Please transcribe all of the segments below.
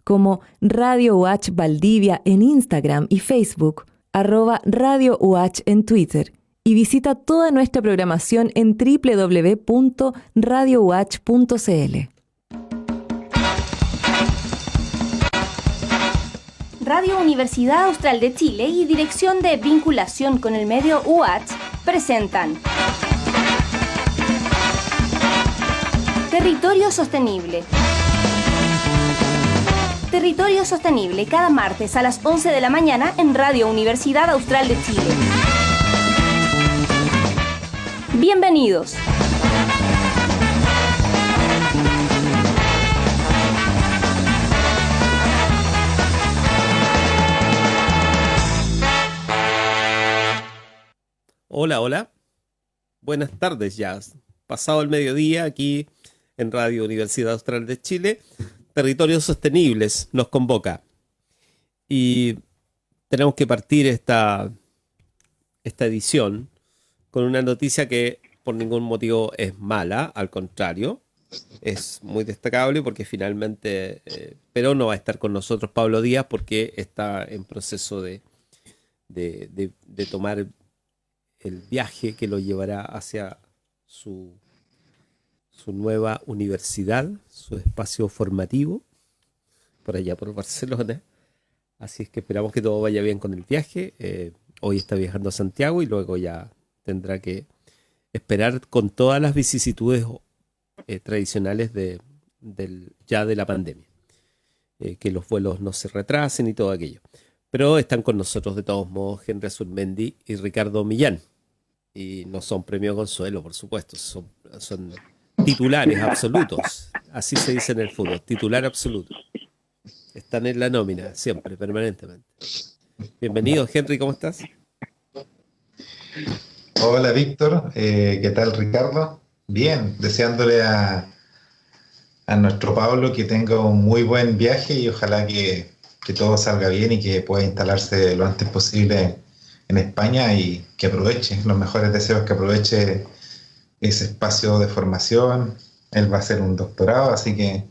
como Radio UH Valdivia en Instagram y Facebook, @Radio UH en Twitter, y visita toda nuestra programación en www.radiouh.cl. Radio Universidad Austral de Chile y Dirección de Vinculación con el Medio UH presentan Territorio Sostenible. Territorio Sostenible, cada martes a las 11 de la mañana en Radio Universidad Austral de Chile. Bienvenidos. Hola, hola. Buenas tardes ya. Pasado el mediodía aquí en Radio Universidad Austral de Chile. Territorios Sostenibles nos convoca. Y tenemos que partir esta edición con una noticia que por ningún motivo es mala, al contrario, es muy destacable porque finalmente, pero no va a estar con nosotros Pablo Díaz porque está en proceso de tomar el viaje que lo llevará hacia su nueva universidad, su espacio formativo, por allá por Barcelona. Así es que esperamos que todo vaya bien con el viaje. Hoy está viajando a Santiago y luego ya tendrá que esperar con todas las vicisitudes tradicionales de la pandemia. Que los vuelos no se retrasen y todo aquello. Pero están con nosotros de todos modos Henry Azurmendi y Ricardo Millán. Y no son premio Consuelo, por supuesto, son titulares absolutos. Así se dice en el fútbol, titular absoluto. Están en la nómina, siempre, permanentemente. Bienvenido, Henry, ¿cómo estás? Hola, Víctor. ¿Qué tal, Ricardo? Bien, deseándole a nuestro Pablo que tenga un muy buen viaje y ojalá que todo salga bien y que pueda instalarse lo antes posible en España y que aproveche, los mejores deseos, que aproveche ese espacio de formación. Él va a hacer un doctorado, así que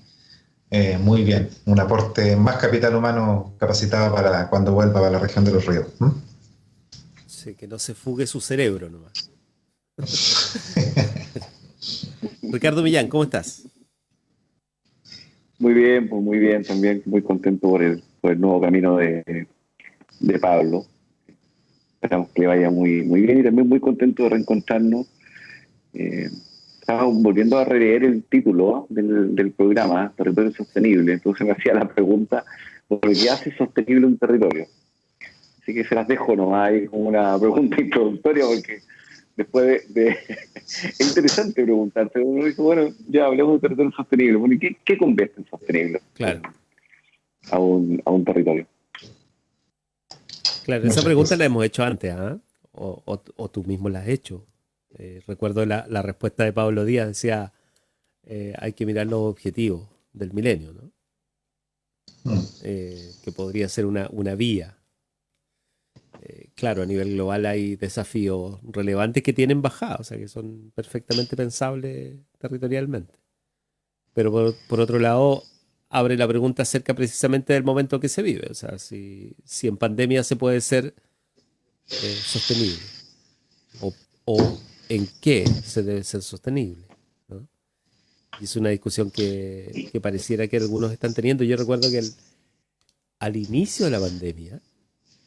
muy bien, un aporte, más capital humano capacitado para cuando vuelva a la región de los ríos. Sí, que no se fugue su cerebro nomás. Ricardo Millán, ¿cómo estás? Muy bien, pues muy bien, también muy contento por el nuevo camino de Pablo. Esperamos que le vaya muy, muy bien y también muy contento de reencontrarnos. Estaba volviendo a releer el título del programa, Territorio Sostenible, entonces me hacía la pregunta, ¿por qué hace sostenible un territorio? Así que se las dejo nomás ahí como una pregunta introductoria, porque después es interesante preguntarse. Uno dice, bueno, ya hablemos de territorio sostenible. Bueno, ¿qué convierte en sostenible? Claro. A un territorio. Claro, esa pregunta la hemos hecho antes, ¿ah? O tú mismo la has hecho. Recuerdo la respuesta de Pablo Díaz, decía, hay que mirar los objetivos del milenio, ¿no? Que podría ser una vía. Claro, a nivel global hay desafíos relevantes que tienen bajada, o sea, que son perfectamente pensables territorialmente. Pero por otro lado, abre la pregunta acerca precisamente del momento que se vive, o sea, si en pandemia se puede ser sostenible, o en qué se debe ser sostenible, ¿no? Y es una discusión que pareciera que algunos están teniendo. Yo recuerdo que al inicio de la pandemia,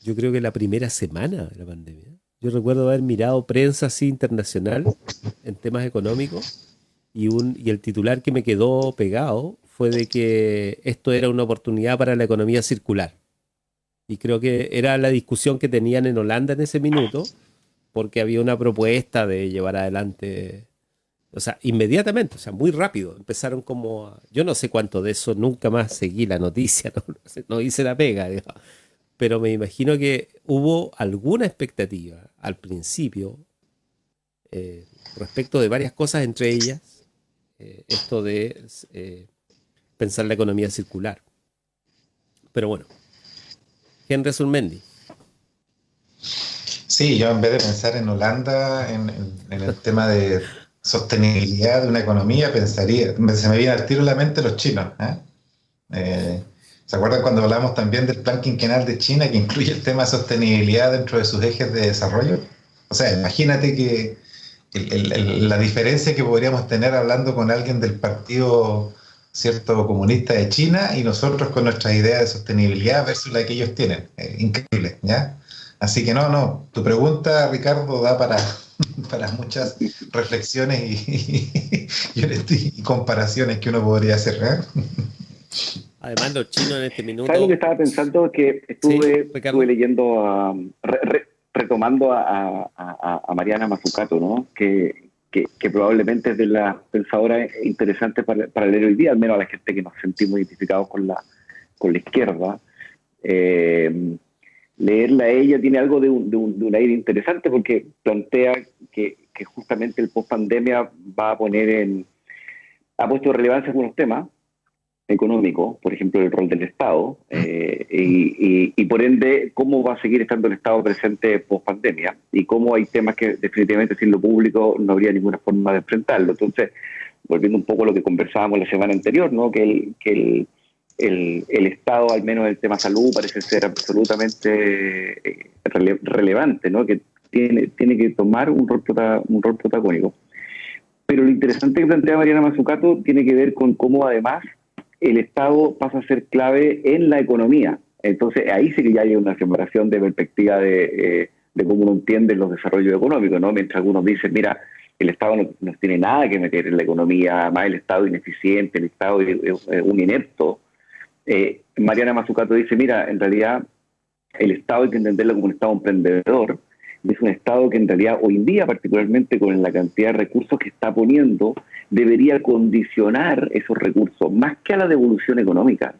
yo creo que la primera semana de la pandemia, yo recuerdo haber mirado prensa así internacional en temas económicos y el titular que me quedó pegado fue de que esto era una oportunidad para la economía circular. Y creo que era la discusión que tenían en Holanda en ese minuto, porque había una propuesta de llevar adelante, o sea, inmediatamente, o sea, muy rápido. Empezaron yo no sé cuánto de eso, nunca más seguí la noticia, no hice la pega, digamos. Pero me imagino que hubo alguna expectativa al principio respecto de varias cosas, entre ellas esto de pensar la economía circular. Pero bueno, Henry Azurmendi. Sí, yo en vez de pensar en Holanda, en el tema de sostenibilidad de una economía, se me viene al tiro a la mente los chinos. ¿Se acuerdan cuando hablamos también del plan quinquenal de China que incluye el tema de sostenibilidad dentro de sus ejes de desarrollo? O sea, imagínate que la diferencia que podríamos tener hablando con alguien del partido, cierto, comunista de China y nosotros con nuestras ideas de sostenibilidad versus la que ellos tienen. Increíble, ¿ya? Así que no, tu pregunta, Ricardo, da para muchas reflexiones y comparaciones que uno podría hacer, ¿eh? Además, los chinos en este minuto... ¿Sabes lo que estaba pensando? Que estuve leyendo, retomando a Mariana Mazzucato, ¿no? Que probablemente es de las pensadoras interesantes para leer hoy día, al menos a la gente que nos sentimos identificados con la izquierda. Leerla a ella tiene algo de un aire interesante porque plantea que justamente el post-pandemia ha puesto relevancia a algunos temas económico, por ejemplo, el rol del Estado, y por ende, cómo va a seguir estando el Estado presente post-pandemia, y cómo hay temas que definitivamente sin lo público no habría ninguna forma de enfrentarlo. Entonces, volviendo un poco a lo que conversábamos la semana anterior, ¿no? Que el Estado, al menos en el tema salud, parece ser absolutamente relevante, ¿no? Que tiene que tomar un rol protagónico. Pero lo interesante que plantea Mariana Mazzucato tiene que ver con cómo además el Estado pasa a ser clave en la economía. Entonces ahí sí que ya hay una separación de perspectiva de cómo uno entiende los desarrollos económicos, ¿no? Mientras algunos dicen, mira, el Estado no tiene nada que meter en la economía, además el Estado ineficiente, el Estado es un inepto. Mariana Mazzucato dice, mira, en realidad el Estado hay que entenderlo como un Estado emprendedor, es un Estado que en realidad hoy en día, particularmente con la cantidad de recursos que está poniendo, debería condicionar esos recursos, más que a la devolución económica,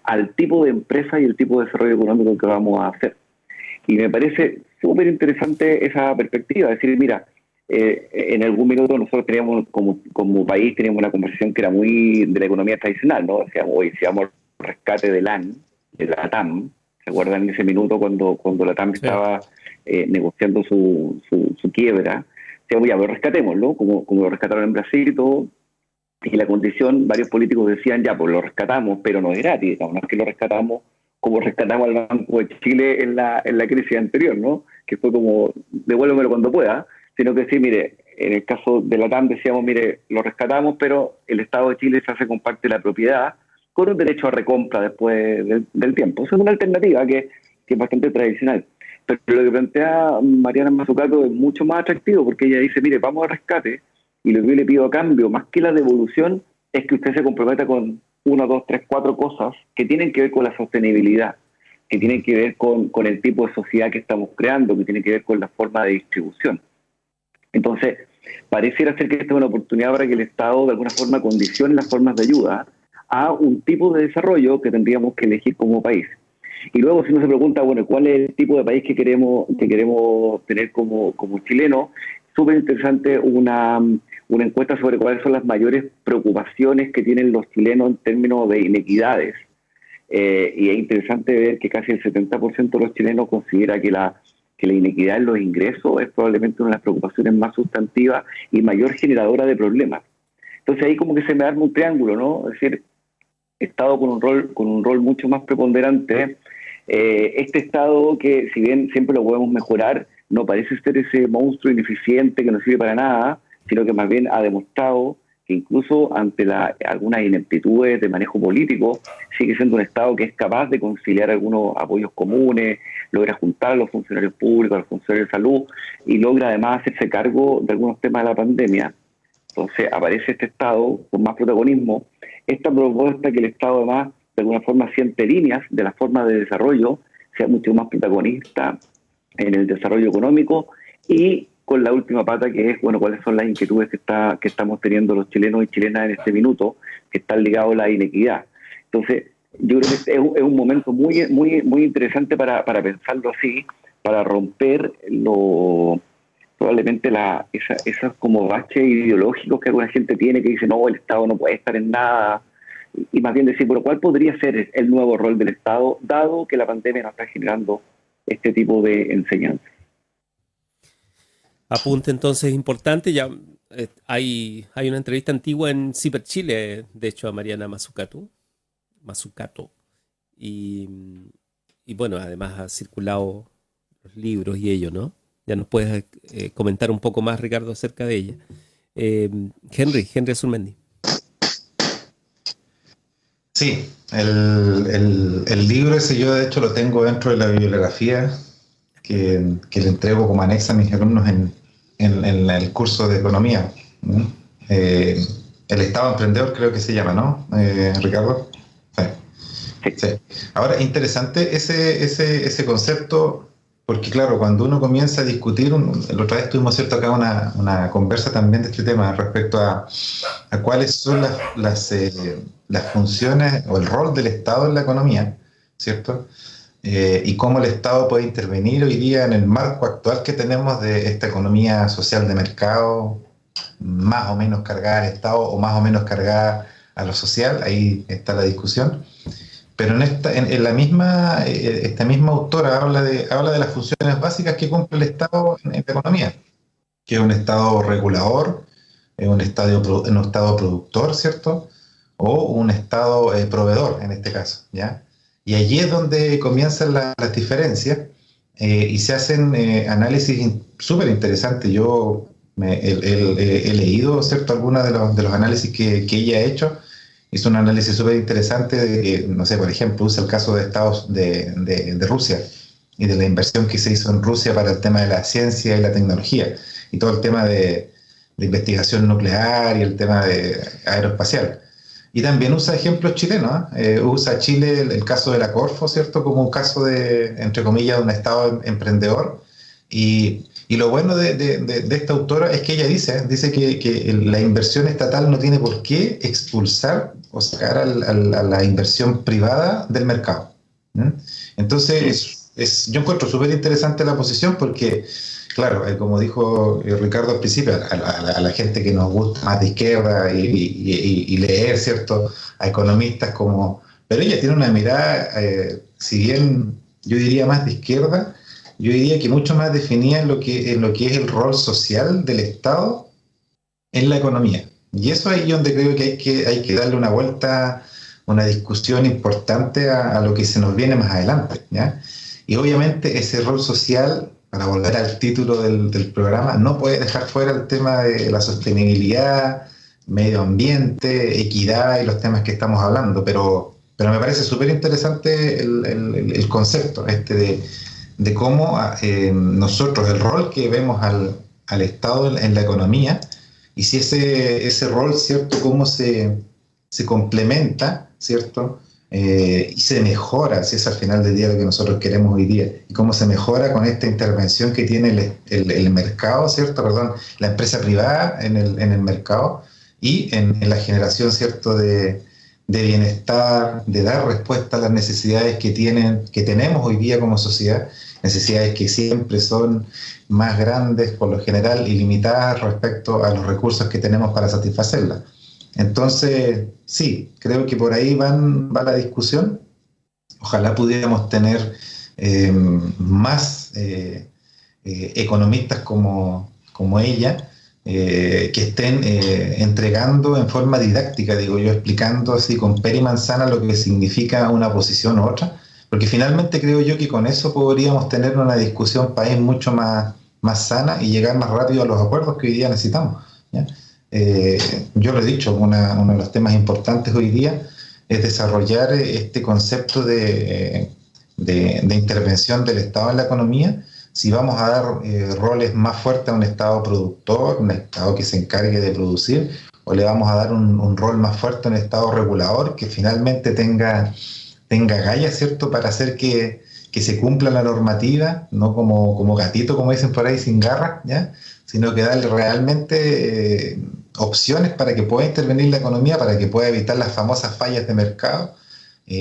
al tipo de empresa y el tipo de desarrollo económico que vamos a hacer. Y me parece súper interesante esa perspectiva, decir, mira, en algún minuto nosotros teníamos, como país, teníamos una conversación que era muy de la economía tradicional, ¿no? Decíamos, hoy si vamos al rescate de la TAM, ¿se acuerdan en ese minuto cuando la TAM estaba negociando su quiebra? Decíamos, ya, pero rescatémoslo, como lo rescataron en Brasil y todo, y la condición, varios políticos decían, ya, pues lo rescatamos, pero no es gratis, no es que lo rescatamos como rescatamos al Banco de Chile en la crisis anterior, ¿no? Que fue como, devuélvemelo cuando pueda, sino que sí, mire, en el caso de la TAM decíamos, mire, lo rescatamos, pero el Estado de Chile se hace con parte de la propiedad, con un derecho a recompra después del tiempo. Esa es una alternativa que es bastante tradicional. Pero lo que plantea Mariana Mazzucato es mucho más atractivo, porque ella dice, mire, vamos a rescate, y lo que yo le pido a cambio, más que la devolución, es que usted se comprometa con 1, 2, 3, 4 cosas que tienen que ver con la sostenibilidad, que tienen que ver con el tipo de sociedad que estamos creando, que tienen que ver con la forma de distribución. Entonces, pareciera ser que esta es una oportunidad para que el Estado de alguna forma condicione las formas de ayuda a un tipo de desarrollo que tendríamos que elegir como país. Y luego si uno se pregunta, bueno, ¿cuál es el tipo de país que queremos tener como chileno? Súper interesante una encuesta sobre cuáles son las mayores preocupaciones que tienen los chilenos en términos de inequidades. Y es interesante ver que casi el 70% de los chilenos considera que la inequidad en los ingresos es probablemente una de las preocupaciones más sustantivas y mayor generadora de problemas. Entonces ahí como que se me arma un triángulo, ¿no? Es decir, Estado con un rol mucho más preponderante. Este Estado que, si bien siempre lo podemos mejorar, no parece ser ese monstruo ineficiente que no sirve para nada, sino que más bien ha demostrado que incluso ante algunas ineptitudes de manejo político, sigue siendo un Estado que es capaz de conciliar algunos apoyos comunes, logra juntar a los funcionarios públicos, a los funcionarios de salud, y logra además hacerse cargo de algunos temas de la pandemia. Entonces aparece este Estado con más protagonismo. Esta propuesta que el Estado además de alguna forma siente líneas de la forma de desarrollo, sea mucho más protagonista en el desarrollo económico, y con la última pata que es, bueno, cuáles son las inquietudes que estamos teniendo los chilenos y chilenas en este minuto, que están ligados a la inequidad. Entonces, yo creo que es un momento muy, muy, muy interesante para pensarlo así, para romper probablemente esos como baches ideológicos que alguna gente tiene, que dice, no, el Estado no puede estar en nada, y más bien decir, bueno, ¿cuál podría ser el nuevo rol del Estado, dado que la pandemia nos está generando este tipo de enseñanza? Apunte entonces importante, ya hay una entrevista antigua en CIPER Chile, de hecho, a Mariana Mazzucato, Y, y bueno, además ha circulado los libros y ello, ¿no? Ya nos puedes comentar un poco más, Ricardo, acerca de ella. Henry Azurmendi. Sí, el libro ese yo de hecho lo tengo dentro de la bibliografía que le entrego como anexa a mis alumnos en el curso de economía. ¿No? El Estado Emprendedor creo que se llama, ¿no, Ricardo? Sí. Sí. Ahora, interesante ese concepto, porque claro, cuando uno comienza a discutir, la otra vez tuvimos cierto acá una conversa también de este tema respecto a cuáles son las funciones o el rol del Estado en la economía, ¿cierto? Y cómo el Estado puede intervenir hoy día en el marco actual que tenemos de esta economía social de mercado, más o menos cargada al Estado o más o menos cargada a lo social. Ahí está la discusión. Pero esta misma autora habla de las funciones básicas que cumple el Estado en la economía, que es un Estado regulador, un Estado productor, ¿cierto? O un Estado proveedor, en este caso, ¿ya? Y allí es donde comienzan las diferencias y se hacen análisis súper interesantes. Yo he leído, ¿cierto?, algunos de los análisis que ella ha hecho. Hizo un análisis súper interesante de que, no sé, por ejemplo, usa el caso de Rusia y de la inversión que se hizo en Rusia para el tema de la ciencia y la tecnología y todo el tema de investigación nuclear y el tema de aeroespacial. Y también usa ejemplos chilenos, usa Chile el caso de la Corfo, ¿cierto?, como un caso de, entre comillas, de un Estado emprendedor. Y lo bueno de esta autora es que ella dice que la inversión estatal no tiene por qué expulsar o sacar a la inversión privada del mercado. ¿Mm? Entonces, yo encuentro súper interesante la posición porque, claro, como dijo Ricardo al principio, a la gente que nos gusta más de izquierda y leer, ¿cierto?, a economistas como... Pero ella tiene una mirada, si bien yo diría más de izquierda, yo diría que mucho más definida en lo que es el rol social del Estado en la economía. Y eso es ahí donde creo que hay que darle una vuelta, una discusión importante a lo que se nos viene más adelante, ¿ya? Y obviamente ese rol social, para volver al título del programa, no puede dejar fuera el tema de la sostenibilidad, medio ambiente, equidad y los temas que estamos hablando, pero me parece súper interesante el concepto de cómo nosotros, el rol que vemos al Estado en la economía, y si ese rol, ¿cierto?, cómo se complementa, ¿cierto?, y se mejora, si es al final del día lo que nosotros queremos hoy día, y cómo se mejora con esta intervención que tiene el mercado, ¿cierto?, perdón, la empresa privada en el mercado, y en la generación, ¿cierto?, de bienestar, de dar respuesta a las necesidades que tenemos hoy día como sociedad, necesidades que siempre son más grandes, por lo general ilimitadas respecto a los recursos que tenemos para satisfacerlas. Entonces, sí, creo que por ahí va la discusión. Ojalá pudiéramos tener más economistas como ella, que estén entregando en forma didáctica, digo yo, explicando así con pera y manzana lo que significa una posición u otra, porque finalmente creo yo que con eso podríamos tener una discusión país mucho más sana y llegar más rápido a los acuerdos que hoy día necesitamos, ¿ya? Yo lo he dicho, uno de los temas importantes hoy día es desarrollar este concepto de intervención del Estado en la economía. Si vamos a dar roles más fuertes a un Estado productor, un Estado que se encargue de producir, o le vamos a dar un rol más fuerte a un Estado regulador que finalmente tenga gallas, ¿cierto?, para hacer que se cumpla la normativa, no como gatito, como dicen por ahí, sin garras, ¿ya?, sino que darle realmente opciones para que pueda intervenir la economía, para que pueda evitar las famosas fallas de mercado,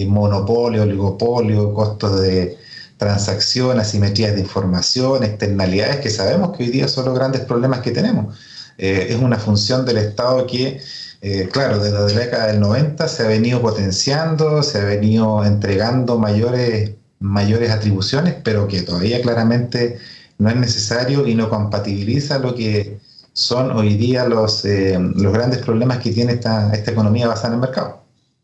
monopolio, oligopolio, costos de transacción, asimetrías de información, externalidades, que sabemos que hoy día son los grandes problemas que tenemos. Es una función del Estado que, claro, desde la década del 90 se ha venido potenciando, se ha venido entregando mayores atribuciones, pero que todavía claramente no es necesario y no compatibiliza lo que son hoy día los grandes problemas que tiene esta economía basada en el mercado.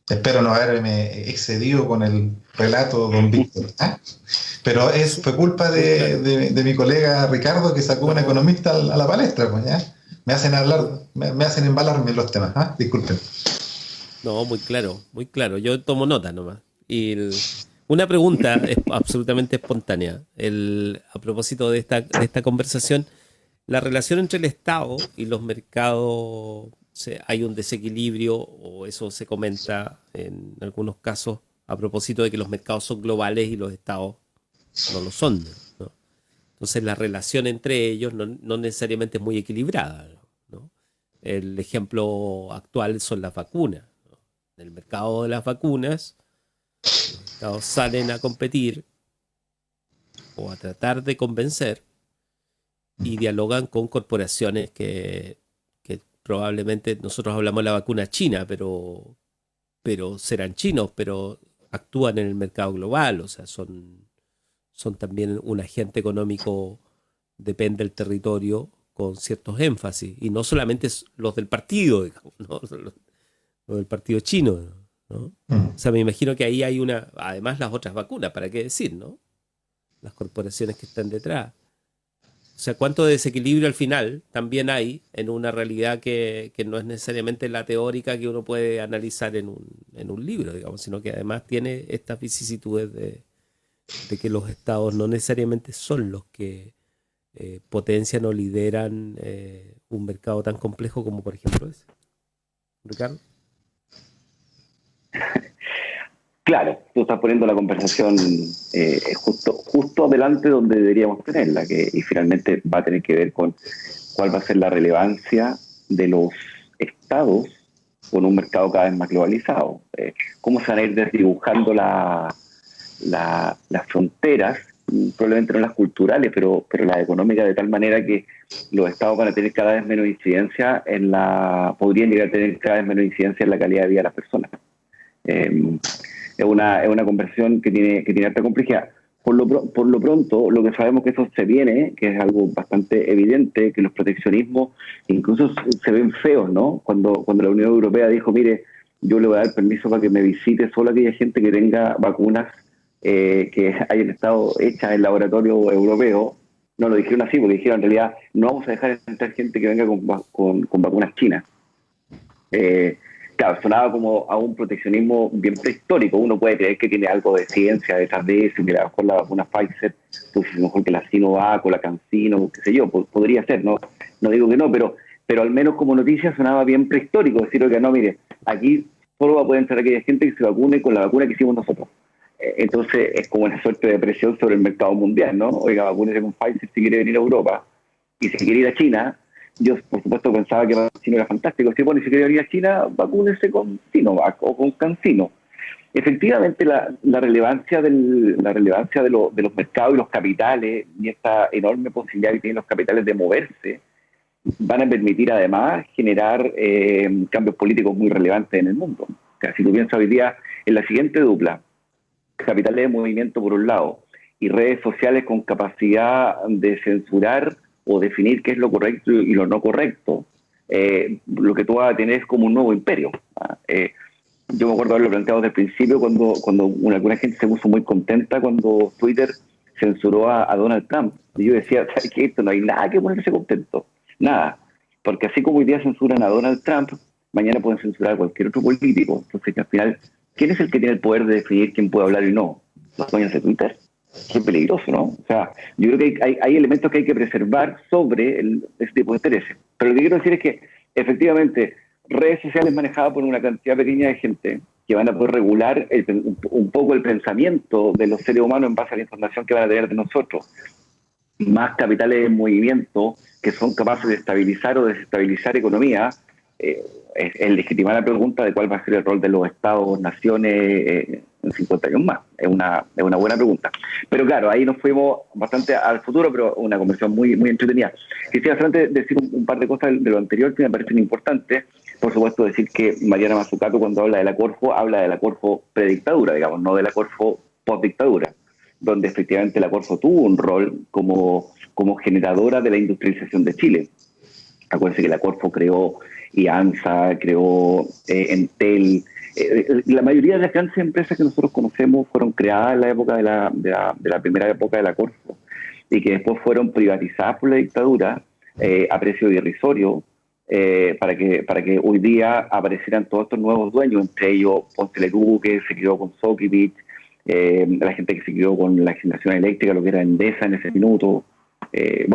Espero no haberme excedido con el relato, don Víctor. ¿Ah? Pero fue culpa de mi colega Ricardo, que sacó un economista a la palestra, pues, ¿ya? Me hacen hablar, me hacen embalarme los temas. ¿Ah? Disculpen. No, muy claro, muy claro. Yo tomo nota nomás. Una pregunta es absolutamente espontánea. A propósito de esta conversación, la relación entre el Estado y los mercados, hay un desequilibrio, o eso se comenta en algunos casos a propósito de que los mercados son globales y los Estados no lo son, ¿no? Entonces la relación entre ellos no necesariamente es muy equilibrada, ¿no? El ejemplo actual son las vacunas. En el mercado de las vacunas, los Estados salen a competir o a tratar de convencer y dialogan con corporaciones que probablemente nosotros hablamos de la vacuna china, pero serán chinos, pero actúan en el mercado global, o sea, son también un agente económico, depende del territorio, con ciertos énfasis, y no solamente los del partido, digamos, ¿no? Los del partido chino, ¿no? O sea, me imagino que ahí hay además las otras vacunas, ¿para qué decir, no? Las corporaciones que están detrás. O sea, cuánto desequilibrio al final también hay en una realidad que no es necesariamente la teórica que uno puede analizar en un libro, digamos, sino que además tiene estas vicisitudes de que los estados no necesariamente son los que potencian o lideran un mercado tan complejo como, por ejemplo, ese. Ricardo. Claro, tú estás poniendo la conversación justo adelante donde deberíamos tenerla, y finalmente va a tener que ver con cuál va a ser la relevancia de los estados con un mercado cada vez más globalizado. Cómo se van a ir desdibujando las fronteras, probablemente no las culturales, pero las económicas, de tal manera que los estados van a tener cada vez menos incidencia podrían llegar a tener cada vez menos incidencia en la calidad de vida de las personas. Es una conversación que tiene alta complejidad. Por lo pronto, lo que sabemos que eso se viene, que es algo bastante evidente, que los proteccionismos incluso se ven feos, ¿no? Cuando la Unión Europea dijo, mire, yo le voy a dar permiso para que me visite solo aquella gente que tenga vacunas que hayan estado hechas en laboratorio europeo. No lo dijeron así, porque dijeron, en realidad, no vamos a dejar entrar gente que venga con vacunas chinas. Claro, sonaba como a un proteccionismo bien prehistórico. Uno puede creer que tiene algo de ciencia detrás de eso, que a lo mejor la vacuna Pfizer es mejor que la Sinovac o la CanSino, qué sé yo, podría ser, no digo que no, pero al menos como noticia sonaba bien prehistórico, decir que no, mire, aquí solo va a poder entrar aquella gente que se vacune con la vacuna que hicimos nosotros. Entonces es como una suerte de presión sobre el mercado mundial, ¿no? Oiga, vacúnese con Pfizer si quiere venir a Europa, y si quiere ir a China. Yo, por supuesto, pensaba que China era fantástico. Si si quería venir a China, vacúnese con Sinovac o con CanSino. Efectivamente, la relevancia de los mercados y los capitales, y esta enorme posibilidad que tienen los capitales de moverse, van a permitir además generar cambios políticos muy relevantes en el mundo. O sea, si tú piensas hoy día en la siguiente dupla, capitales de movimiento por un lado y redes sociales con capacidad de censurar o definir qué es lo correcto y lo no correcto, lo que tú vas a tener es como un nuevo imperio. Yo me acuerdo haberlo planteado desde el principio cuando alguna gente se puso muy contenta cuando Twitter censuró a Donald Trump. Y yo decía, ¿sabes qué? Esto no hay nada que ponerse contento. Nada. Porque así como hoy día censuran a Donald Trump, mañana pueden censurar a cualquier otro político. Entonces, que al final, ¿quién es el que tiene el poder de definir quién puede hablar y no? ¿Los dueños de Twitter? Qué peligroso, ¿no? O sea, yo creo que hay elementos que hay que preservar sobre ese tipo de intereses. Pero lo que quiero decir es que, efectivamente, redes sociales manejadas por una cantidad pequeña de gente que van a poder regular un poco el pensamiento de los seres humanos en base a la información que van a tener de nosotros. Más capitales en movimiento que son capaces de estabilizar o desestabilizar economía. Es legitimar la pregunta de cuál va a ser el rol de los estados, naciones en 50 años más. Es una buena pregunta. Pero claro, ahí nos fuimos bastante al futuro, pero una conversación muy, muy entretenida. Quisiera solamente decir un par de cosas de lo anterior que me parecen importantes. Por supuesto, decir que Mariana Mazzucato, cuando habla de la Corfo predictadura, digamos, no de la Corfo postdictadura, donde efectivamente la Corfo tuvo un rol como generadora de la industrialización de Chile. Acuérdense que la Corfo creó IANSA, creó Entel, La mayoría de las grandes empresas que nosotros conocemos fueron creadas en la época de la primera época de la Corfo y que después fueron privatizadas por la dictadura a precio irrisorio para que hoy día aparecieran todos estos nuevos dueños, entre ellos Ponce Lerú, que se quedó con Sokivich, la gente que se quedó con la generación eléctrica, lo que era Endesa en ese minuto. Es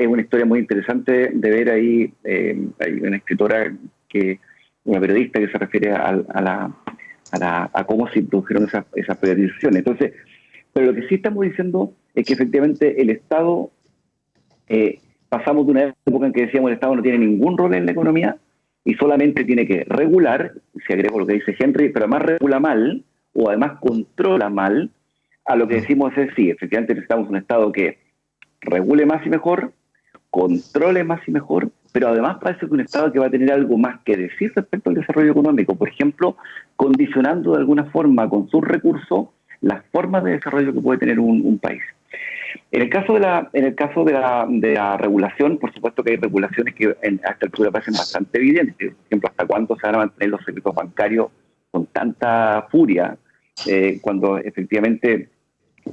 una historia muy interesante de ver ahí. Hay una escritora, una periodista que se refiere a cómo se produjeron esas privatizaciones. Entonces, pero lo que sí estamos diciendo es que efectivamente el Estado, pasamos de una época en que decíamos el Estado no tiene ningún rol en la economía y solamente tiene que regular, si agrego lo que dice Henry, pero además regula mal o además controla mal, a lo que decimos es sí, efectivamente necesitamos un Estado que regule más y mejor, controle más y mejor, pero además parece que un Estado que va a tener algo más que decir respecto al desarrollo económico, por ejemplo, condicionando de alguna forma con sus recursos las formas de desarrollo que puede tener un país. En el caso de la regulación, por supuesto que hay regulaciones que a esta altura parecen bastante evidentes. Por ejemplo, hasta cuándo se van a mantener los secretos bancarios con tanta furia, cuando efectivamente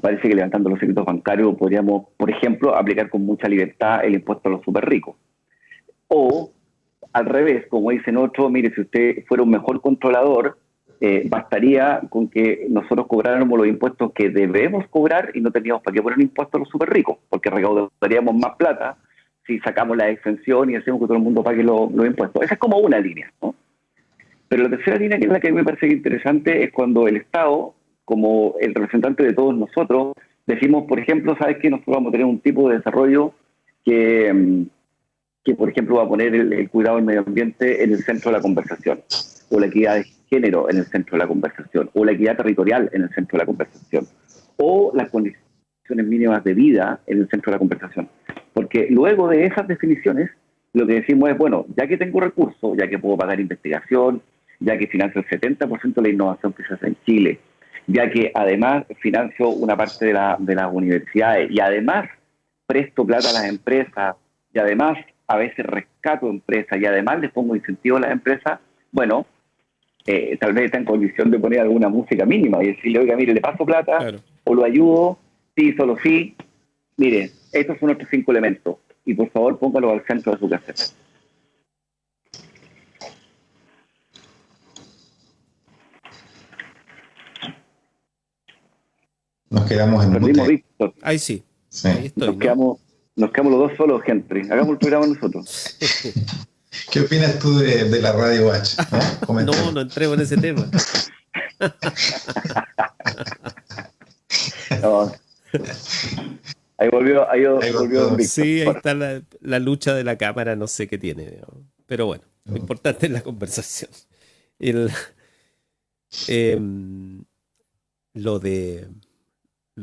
parece que levantando los secretos bancarios podríamos, por ejemplo, aplicar con mucha libertad el impuesto a los súper ricos. O, al revés, como dicen otros, mire, si usted fuera un mejor controlador, bastaría con que nosotros cobráramos los impuestos que debemos cobrar y no teníamos para qué poner un impuesto a los súper ricos, porque recaudaríamos más plata si sacamos la exención y hacemos que todo el mundo pague los impuestos. Esa es como una línea, ¿no? Pero la tercera línea, que es la que me parece interesante, es cuando el Estado, como el representante de todos nosotros, decimos, por ejemplo, ¿sabes qué? Nosotros vamos a tener un tipo de desarrollo que por ejemplo, va a poner el cuidado del medio ambiente en el centro de la conversación, o la equidad de género en el centro de la conversación, o la equidad territorial en el centro de la conversación, o las condiciones mínimas de vida en el centro de la conversación. Porque luego de esas definiciones, lo que decimos es, bueno, ya que tengo recursos, ya que puedo pagar investigación, ya que financio el 70% de la innovación que se hace en Chile, ya que además financio una parte de las universidades y además presto plata a las empresas y además a veces rescato empresas y además les pongo incentivos a las empresas, bueno, tal vez está en condición de poner alguna música mínima y decirle, oiga, mire, le paso plata, claro, o lo ayudo, sí, solo sí, mire, estos son nuestros 5 elementos y por favor póngalo al centro de su quehacer. Nos quedamos en Perdimos, Víctor. Ahí sí. Ahí estoy, nos quedamos los dos solos, Henry. Hagamos el programa nosotros. ¿Qué opinas tú de la Radio Watch? No entremos en ese tema. No. Ahí volvió sí, ahí está la lucha de la cámara, no sé qué tiene, digamos. Pero bueno, lo importante es la conversación.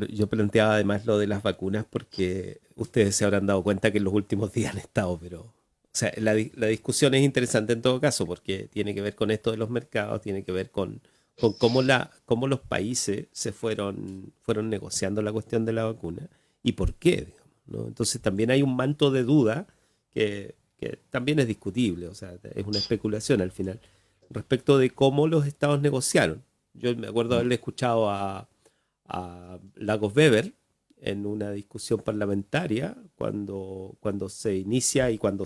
Yo planteaba además lo de las vacunas porque ustedes se habrán dado cuenta que en los últimos días han estado, pero o sea, la discusión es interesante en todo caso porque tiene que ver con esto de los mercados, tiene que ver con cómo los países se fueron negociando la cuestión de la vacuna y por qué, digamos, ¿no? Entonces también hay un manto de duda que también es discutible, o sea, es una especulación al final, respecto de cómo los estados negociaron. Yo me acuerdo haberle escuchado a Lagos Weber en una discusión parlamentaria cuando se inicia y cuando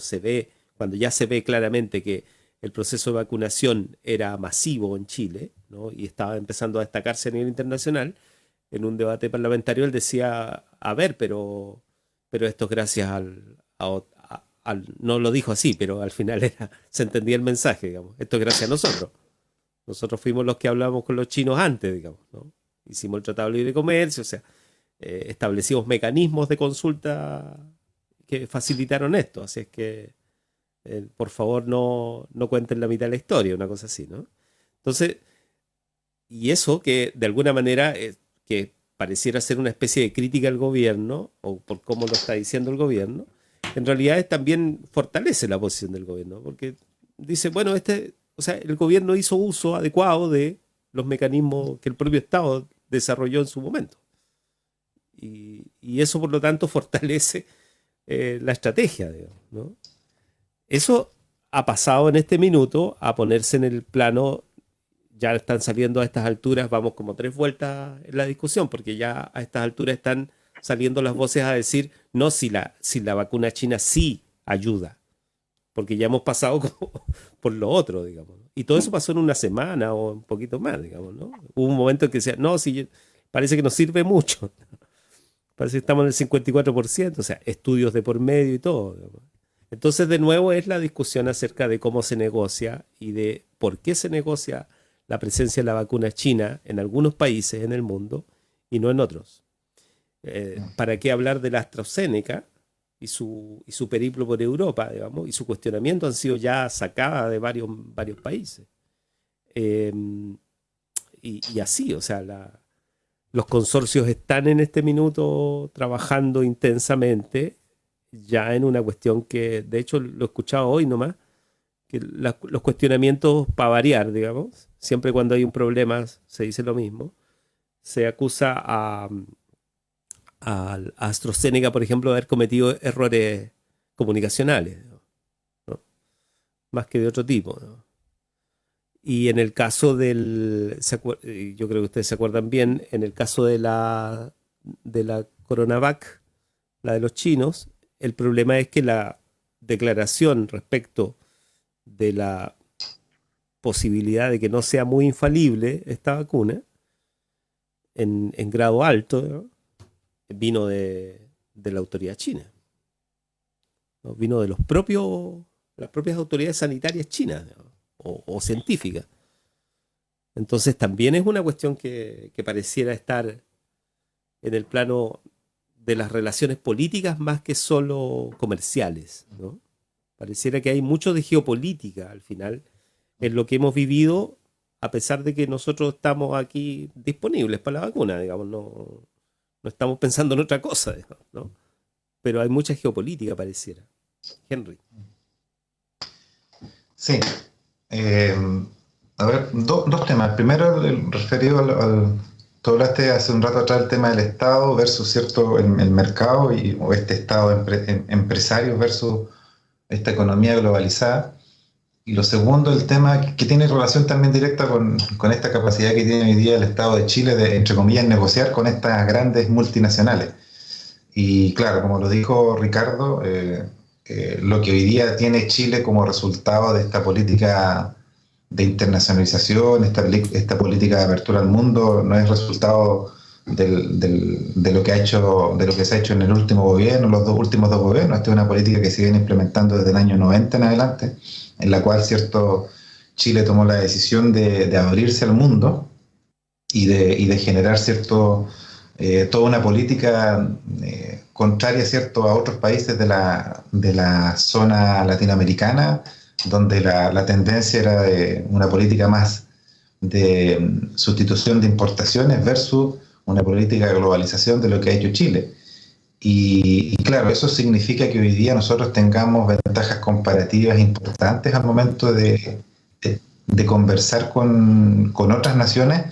ya se ve claramente que el proceso de vacunación era masivo en Chile, ¿no? Y estaba empezando a destacarse a nivel internacional. En un debate parlamentario él decía, a ver, pero esto es gracias no lo dijo así, pero al final se entendía el mensaje, digamos, esto es gracias a nosotros. Nosotros fuimos los que hablamos con los chinos antes, digamos, ¿no? Hicimos el Tratado de Libre Comercio, o sea, establecimos mecanismos de consulta que facilitaron esto. Así es que, por favor, no cuenten la mitad de la historia, una cosa así, ¿no? Entonces, y eso que de alguna manera, que pareciera ser una especie de crítica al gobierno, o por cómo lo está diciendo el gobierno, en realidad también fortalece la posición del gobierno, porque dice, bueno, o sea, el gobierno hizo uso adecuado de los mecanismos que el propio Estado desarrolló en su momento. Y eso, por lo tanto, fortalece la estrategia, digamos, ¿no? Eso ha pasado en este minuto a ponerse en el plano ya están saliendo a estas alturas, vamos como 3 vueltas en la discusión, porque ya a estas alturas están saliendo las voces a decir, no, si la vacuna china sí ayuda, porque ya hemos pasado por lo otro, digamos. Y todo eso pasó en una semana o un poquito más, digamos, ¿no? Hubo un momento en que decía, no, si parece que nos sirve mucho. Parece que estamos en el 54%, o sea, estudios de por medio y todo, digamos. Entonces, de nuevo, es la discusión acerca de cómo se negocia y de por qué se negocia la presencia de la vacuna china en algunos países en el mundo y no en otros. ¿Para qué hablar de la AstraZeneca y su periplo por Europa, digamos? Y su cuestionamiento han sido ya sacadas de varios países. Y así, o sea, los consorcios están en este minuto trabajando intensamente ya en una cuestión que, de hecho, lo he escuchado hoy nomás, que los cuestionamientos, para variar, digamos, siempre cuando hay un problema se dice lo mismo, se acusa a AstraZeneca, por ejemplo, de haber cometido errores comunicacionales, ¿no? Más que de otro tipo, ¿no? Y en el caso yo creo que ustedes se acuerdan bien, en el caso de la CoronaVac, la de los chinos, el problema es que la declaración respecto de la posibilidad de que no sea muy infalible esta vacuna, en grado alto, ¿no?, vino de la autoridad china, ¿no? Vino de las propias autoridades sanitarias chinas, ¿no?, o científicas. Entonces también es una cuestión que pareciera estar en el plano de las relaciones políticas más que solo comerciales, ¿no? Pareciera que hay mucho de geopolítica al final en lo que hemos vivido, a pesar de que nosotros estamos aquí disponibles para la vacuna, digamos, no estamos pensando en otra cosa, digamos, ¿no? Pero hay mucha geopolítica, pareciera. Henry. Sí. A ver, dos temas. Primero, referido tú hablaste hace un rato atrás del tema del Estado versus, ¿cierto?, el mercado o este Estado empresario versus esta economía globalizada. Y lo segundo, el tema que tiene relación también directa con esta capacidad que tiene hoy día el Estado de Chile de, entre comillas, negociar con estas grandes multinacionales. Y claro, como lo dijo Ricardo, lo que hoy día tiene Chile como resultado de esta política de internacionalización, esta política de apertura al mundo, no es resultado de lo que se ha hecho en el último gobierno, los últimos dos gobiernos. Esta es una política que se viene implementando desde el año 90 en adelante, en la cual, cierto, Chile tomó la decisión de abrirse al mundo y de generar, cierto, toda una política contraria, cierto, a otros países de la zona latinoamericana, donde la tendencia era de una política más de sustitución de importaciones versus una política de globalización de lo que ha hecho Chile. Y claro, eso significa que hoy día nosotros tengamos ventajas comparativas importantes al momento de conversar con otras naciones,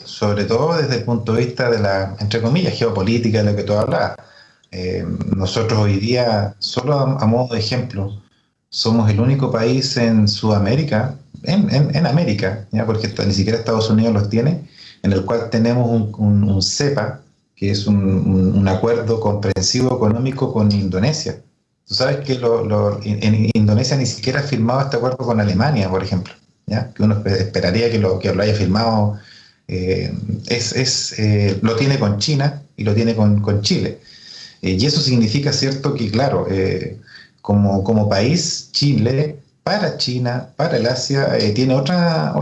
sobre todo desde el punto de vista de la, entre comillas, geopolítica, de lo que tú hablabas. Nosotros hoy día, solo a modo de ejemplo, somos el único país en Sudamérica, en América, ¿ya?, porque ni siquiera Estados Unidos los tiene, en el cual tenemos un CEPA, que es un acuerdo comprensivo económico con Indonesia. Tú sabes que en Indonesia ni siquiera ha firmado este acuerdo con Alemania, por ejemplo, ¿ya?, que uno esperaría que lo haya firmado. Lo tiene con China y lo tiene con Chile. Y eso significa, cierto, que claro, como país, Chile, para China, para el Asia, tiene otra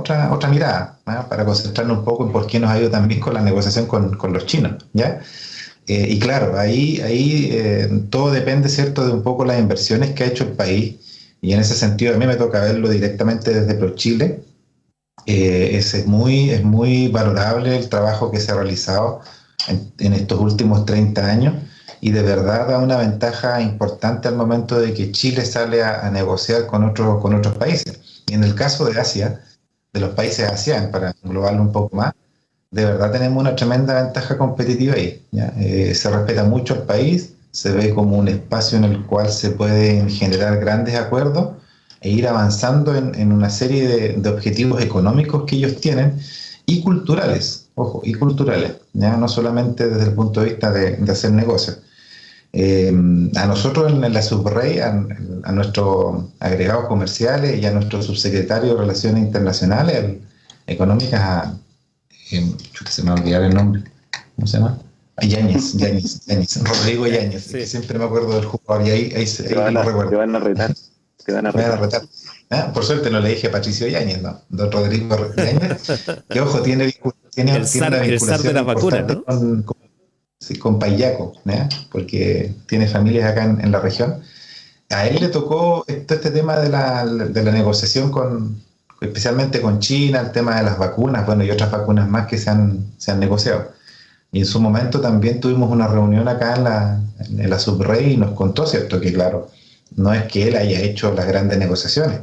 mirada, ¿no?, para concentrarnos un poco en por qué nos ha ido tan bien con la negociación con los chinos, ¿ya? Y claro, ahí todo depende, cierto, de un poco las inversiones que ha hecho el país, y en ese sentido a mí me toca verlo directamente desde ProChile. Es muy valorable el trabajo que se ha realizado en estos últimos 30 años, y de verdad da una ventaja importante al momento de que Chile sale a negociar con otros países. Y en el caso de Asia, de los países ASEAN, para englobarlo un poco más, de verdad tenemos una tremenda ventaja competitiva ahí, ¿ya? Se respeta mucho el país, se ve como un espacio en el cual se pueden generar grandes acuerdos, e ir avanzando en una serie de objetivos económicos que ellos tienen y culturales, ojo, y culturales, ¿ya? No solamente desde el punto de vista de hacer negocios. A nosotros en la Subrey, a nuestros agregados comerciales y a nuestro subsecretario de Relaciones Internacionales, Económicas, chuta, se me va a olvidar el nombre, ¿cómo se llama? Yáñez, Rodrigo Yáñez, Sí. que siempre me acuerdo del jugador y ahí lo recuerdo. Te van a retar. Me van a retar. Ah, por suerte no le dije a Patricio Yáñez, ¿no? Don Rodrigo Yáñez, que ojo, tiene El zar una de vinculación las vacunas, importante ¿no? sí, con Payaco, ¿ya? Porque tiene familias acá en la región. A él le tocó todo este tema de la negociación especialmente con China, el tema de las vacunas, bueno, y otras vacunas más que se han negociado. Y en su momento también tuvimos una reunión acá en la Subrey y nos contó, ¿cierto? Que claro, no es que él haya hecho las grandes negociaciones.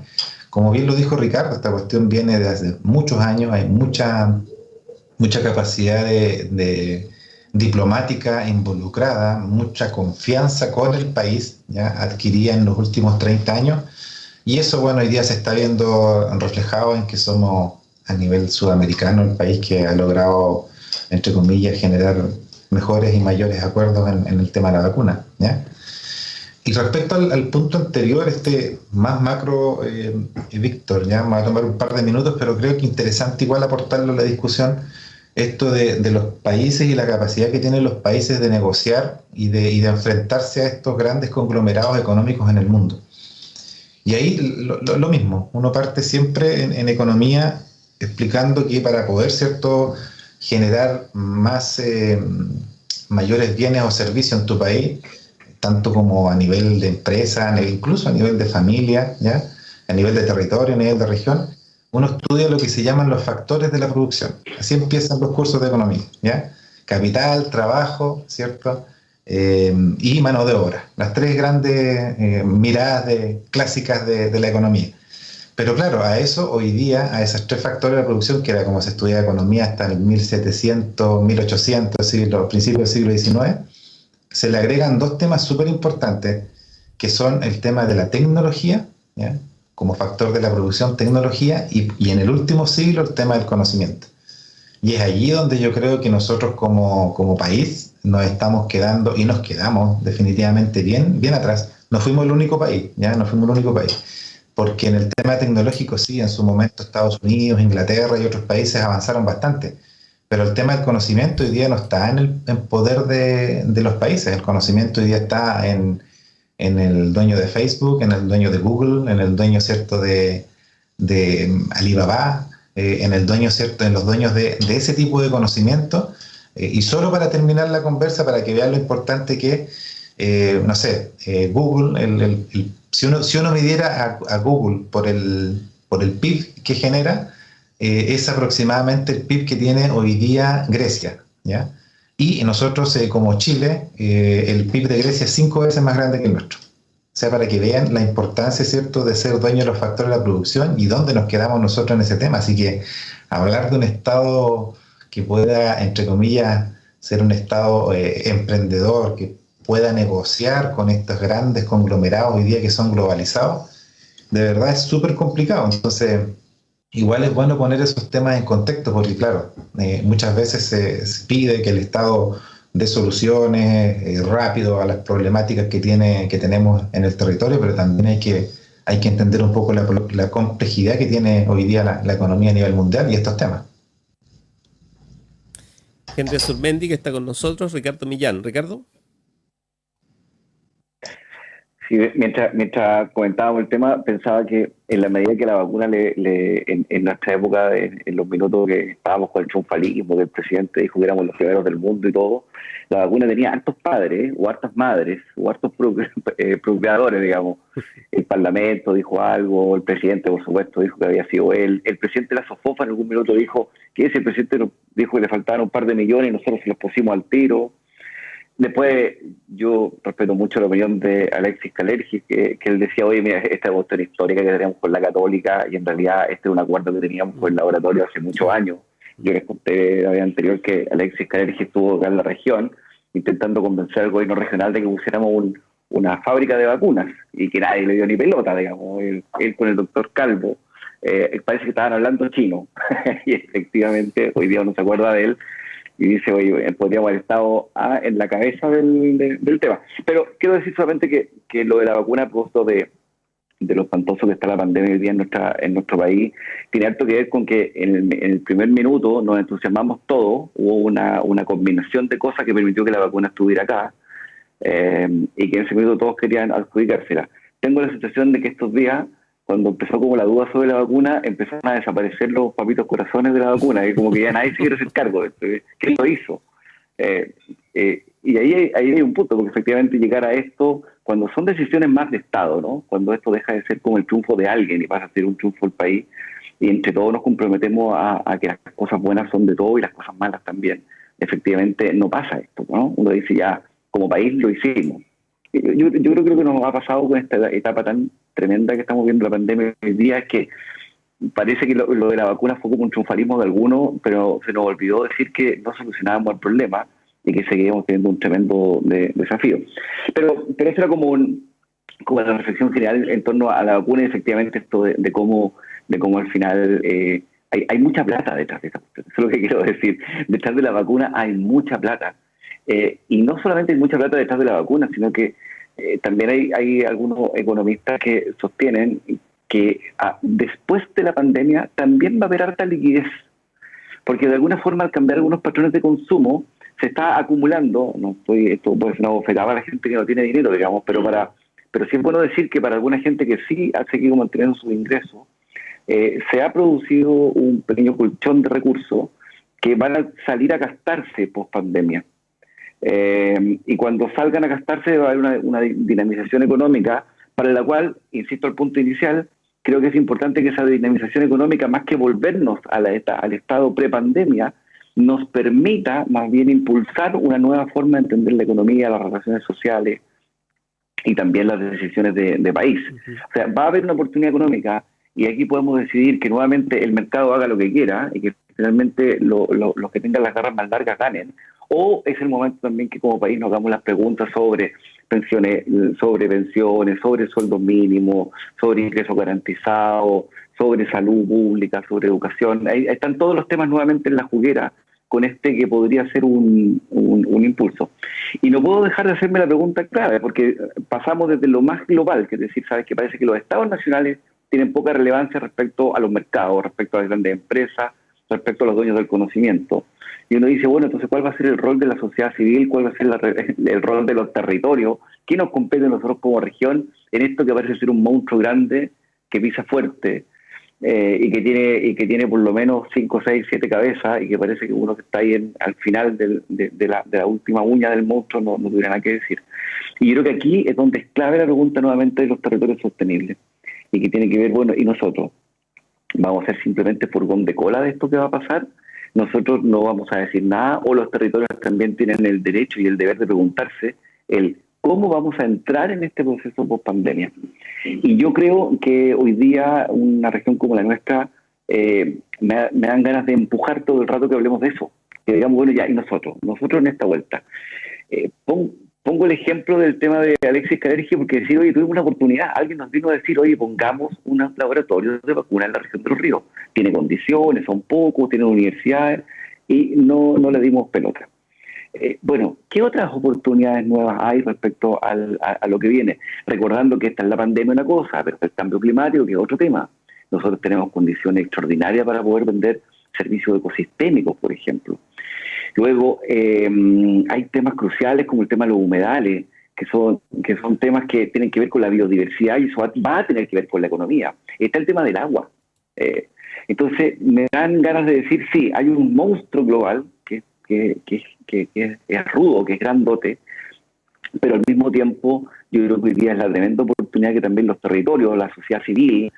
Como bien lo dijo Ricardo, esta cuestión viene de hace muchos años, hay mucha capacidad de diplomática involucrada, mucha confianza con el país, ya adquirida en los últimos 30 años, y eso, bueno, hoy día se está viendo reflejado en que somos, a nivel sudamericano, el país que ha logrado, entre comillas, generar mejores y mayores acuerdos en el tema de la vacuna, ¿ya? Y respecto al punto anterior, más macro, Víctor, ya me va a tomar un par de minutos, pero creo que interesante igual aportarlo a la discusión, esto de los países y la capacidad que tienen los países de negociar y de enfrentarse a estos grandes conglomerados económicos en el mundo. Y ahí lo mismo, uno parte siempre en economía explicando que para poder, ¿cierto?, generar mayores bienes o servicios en tu país, tanto como a nivel de empresa, incluso a nivel de familia, ¿ya?, a nivel de territorio, a nivel de región, uno estudia lo que se llaman los factores de la producción. Así empiezan los cursos de economía, ¿ya? Capital, trabajo, ¿cierto?, y mano de obra. Las tres grandes miradas clásicas de la economía. Pero claro, a eso hoy día, a esos tres factores de la producción, que era como se estudiaba economía hasta el 1700, 1800, principios del siglo XIX, se le agregan dos temas súper importantes, que son el tema de la tecnología, ¿ya?, como factor de la producción, tecnología, y en el último siglo el tema del conocimiento. Y es allí donde yo creo que nosotros como país nos estamos quedando, y nos quedamos definitivamente bien atrás. No fuimos el único país, ¿ya? No fuimos el único país. Porque en el tema tecnológico sí, en su momento Estados Unidos, Inglaterra y otros países avanzaron bastante. Pero el tema del conocimiento hoy día no está en poder de los países. El conocimiento hoy día está en el dueño de Facebook, en el dueño de Google, en el dueño, ¿cierto?, de Alibaba, en el dueño, ¿cierto?, en los dueños de ese tipo de conocimiento. Y solo para terminar la conversa, para que vean lo importante que, no sé, Google, si uno midiera a Google por el PIB que genera, es aproximadamente el PIB que tiene hoy día Grecia, ¿ya? Y nosotros, como Chile, el PIB de Grecia es 5 veces más grande que el nuestro. O sea, para que vean la importancia, ¿cierto?, de ser dueños de los factores de la producción y dónde nos quedamos nosotros en ese tema. Así que hablar de un Estado que pueda, entre comillas, ser un Estado emprendedor, que pueda negociar con estos grandes conglomerados hoy día que son globalizados, de verdad es súper complicado. Entonces, igual es bueno poner esos temas en contexto, porque claro, muchas veces se pide que el Estado dé soluciones rápido a las problemáticas que tenemos en el territorio, pero también hay que entender un poco la complejidad que tiene hoy día la economía a nivel mundial y estos temas. Henry Azurmendi, que está con nosotros, Ricardo Millán. Ricardo. Sí, mientras comentábamos el tema, pensaba que en la medida que la vacuna en nuestra época, en los minutos que estábamos con el triunfalismo, que el presidente dijo que éramos los primeros del mundo y todo, la vacuna tenía hartos padres, o hartas madres, o hartos procreadores, digamos. El Parlamento dijo algo, el presidente, por supuesto, dijo que había sido él. El presidente de la SOFOFA en algún minuto dijo que ese presidente nos dijo que le faltaban un par de millones y nosotros se los pusimos al tiro. Después, yo respeto mucho la opinión de Alexis Kalergi, que él decía, oye, mira, esta es cuestión histórica que teníamos con la Católica, y en realidad este es un acuerdo que teníamos con el laboratorio hace muchos años. Yo les conté la vez anterior que Alexis Kalergi estuvo acá en la región, intentando convencer al gobierno regional de que pusiéramos fábrica de vacunas y que nadie le dio ni pelota, digamos. Él con el doctor Calvo, parece que estaban hablando chino y efectivamente hoy día uno se acuerda de él y dice, oye, podríamos haber estado en la cabeza del tema. Pero quiero decir solamente que lo de la vacuna, a propósito de lo espantoso que está la pandemia hoy día en nuestro país, tiene harto que ver con que en el primer minuto nos entusiasmamos todos, hubo una combinación de cosas que permitió que la vacuna estuviera acá, y que en ese minuto todos querían adjudicársela. Tengo la sensación de que estos días, cuando empezó como la duda sobre la vacuna, empezaron a desaparecer los papitos corazones de la vacuna, y como que ya nadie se quiere hacer cargo de esto. ¿Quién lo hizo? Y ahí hay un punto, porque efectivamente llegar a esto, cuando son decisiones más de Estado, ¿no? Cuando esto deja de ser como el triunfo de alguien y pasa a ser un triunfo del país, y entre todos nos comprometemos a que las cosas buenas son de todos y las cosas malas también. Efectivamente no pasa esto, ¿no? Uno dice ya, como país lo hicimos. Yo creo que lo que nos ha pasado con esta etapa tan tremenda que estamos viendo la pandemia hoy día es que parece que lo de la vacuna fue como un triunfalismo de algunos, pero se nos olvidó decir que no solucionábamos el problema y que seguíamos teniendo un tremendo desafío. Pero eso era como la reflexión general en torno a la vacuna y efectivamente esto de cómo al final hay mucha plata detrás de esta cuestión. Eso es lo que quiero decir. Detrás de la vacuna hay mucha plata. Y no solamente hay mucha plata detrás de la vacuna, sino que también hay algunos economistas que sostienen que después de la pandemia también va a haber harta liquidez. Porque de alguna forma al cambiar algunos patrones de consumo se está acumulando, esto puede ser una bofetada a la gente que no tiene dinero, digamos, pero sí es bueno decir que para alguna gente que sí ha seguido manteniendo sus ingresos, se ha producido un pequeño colchón de recursos que van a salir a gastarse post pandemia. Y cuando salgan a gastarse va a haber una dinamización económica para la cual, insisto al punto inicial, creo que es importante que esa dinamización económica, más que volvernos al estado prepandemia, nos permita más bien impulsar una nueva forma de entender la economía, las relaciones sociales y también las decisiones de país. O sea, va a haber una oportunidad económica y aquí podemos decidir que nuevamente el mercado haga lo que quiera y que finalmente los que tengan las garras más largas ganen. O es el momento también que como país nos hagamos las preguntas sobre pensiones, sobre sueldos mínimos, sobre ingresos garantizados, sobre salud pública, sobre educación. Ahí están todos los temas nuevamente en la juguera con que podría ser un impulso. Y no puedo dejar de hacerme la pregunta clave, porque pasamos desde lo más global, que es decir, sabes que parece que los estados nacionales tienen poca relevancia respecto a los mercados, respecto a las grandes empresas, respecto a los dueños del conocimiento. Y uno dice, bueno, entonces, ¿cuál va a ser el rol de la sociedad civil? ¿Cuál va a ser el rol de los territorios? ¿Qué nos compete nosotros como región en esto que parece ser un monstruo grande, que pisa fuerte, y que tiene por lo menos 5, 6, 7 cabezas, y que parece que uno que está ahí al final de la última uña del monstruo no tuviera nada que decir? Y yo creo que aquí es donde es clave la pregunta nuevamente de los territorios sostenibles, y que tiene que ver, bueno, ¿y nosotros? ¿Vamos a ser simplemente furgón de cola de esto que va a pasar? Nosotros no vamos a decir nada, o los territorios también tienen el derecho y el deber de preguntarse cómo vamos a entrar en este proceso post-pandemia. Y yo creo que hoy día una región como la nuestra me dan ganas de empujar todo el rato que hablemos de eso, que digamos, bueno, ya, y nosotros en esta vuelta. Pongo el ejemplo del tema de Alexis Calergi, porque decir, oye, tuvimos una oportunidad, alguien nos vino a decir, oye, pongamos unos laboratorios de vacuna en la región de Los Ríos. Tiene condiciones, son pocos, tiene universidades, y no le dimos pelota. Bueno, ¿qué otras oportunidades nuevas hay respecto a lo que viene? Recordando que esta es la pandemia una cosa, pero el cambio climático que es otro tema. Nosotros tenemos condiciones extraordinarias para poder vender servicios ecosistémicos, por ejemplo. Luego, hay temas cruciales como el tema de los humedales, que son temas que tienen que ver con la biodiversidad y eso va a tener que ver con la economía. Está el tema del agua. Entonces, me dan ganas de decir, sí, hay un monstruo global que es rudo, que es grandote, pero al mismo tiempo yo creo que hoy día es la tremenda oportunidad que también los territorios, la sociedad civil,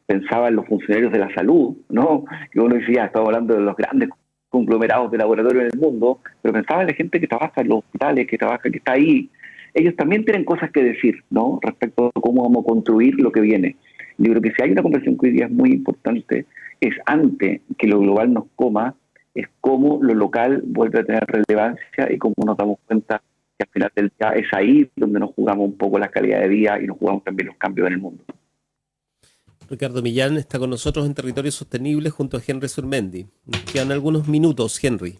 pensaba en los funcionarios de la salud, ¿no? Que uno decía, estaba hablando de los grandes conglomerados de laboratorio en el mundo, pero pensaba en la gente que trabaja en los hospitales, que está ahí. Ellos también tienen cosas que decir, ¿no? Respecto a cómo vamos a construir lo que viene. Yo creo que si hay una conversación que hoy día es muy importante, es antes que lo global nos coma, es cómo lo local vuelve a tener relevancia y cómo nos damos cuenta que al final del día es ahí donde nos jugamos un poco la calidad de vida y nos jugamos también los cambios en el mundo. Ricardo Millán está con nosotros en Territorio Sostenible junto a Henry Surmendi. Nos quedan algunos minutos, Henry.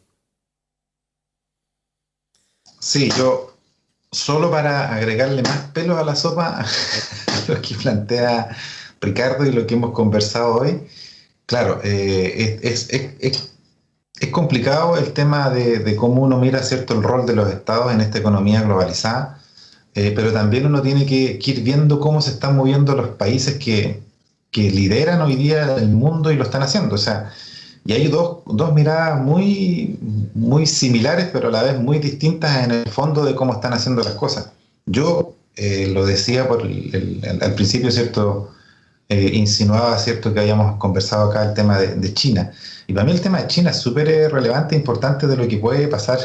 Sí, yo solo para agregarle más pelos a la sopa a lo que plantea Ricardo y lo que hemos conversado hoy. Claro, es complicado el tema de cómo uno mira, ¿cierto?, el rol de los estados en esta economía globalizada, pero también uno tiene que ir viendo cómo se están moviendo los países que lideran hoy día el mundo y lo están haciendo. O sea, y hay dos miradas muy similares, pero a la vez muy distintas en el fondo de cómo están haciendo las cosas. Yo lo decía al principio, ¿cierto? Insinuaba, ¿cierto?, que habíamos conversado acá el tema de China. Y para mí el tema de China es súper relevante e importante de lo que puede pasar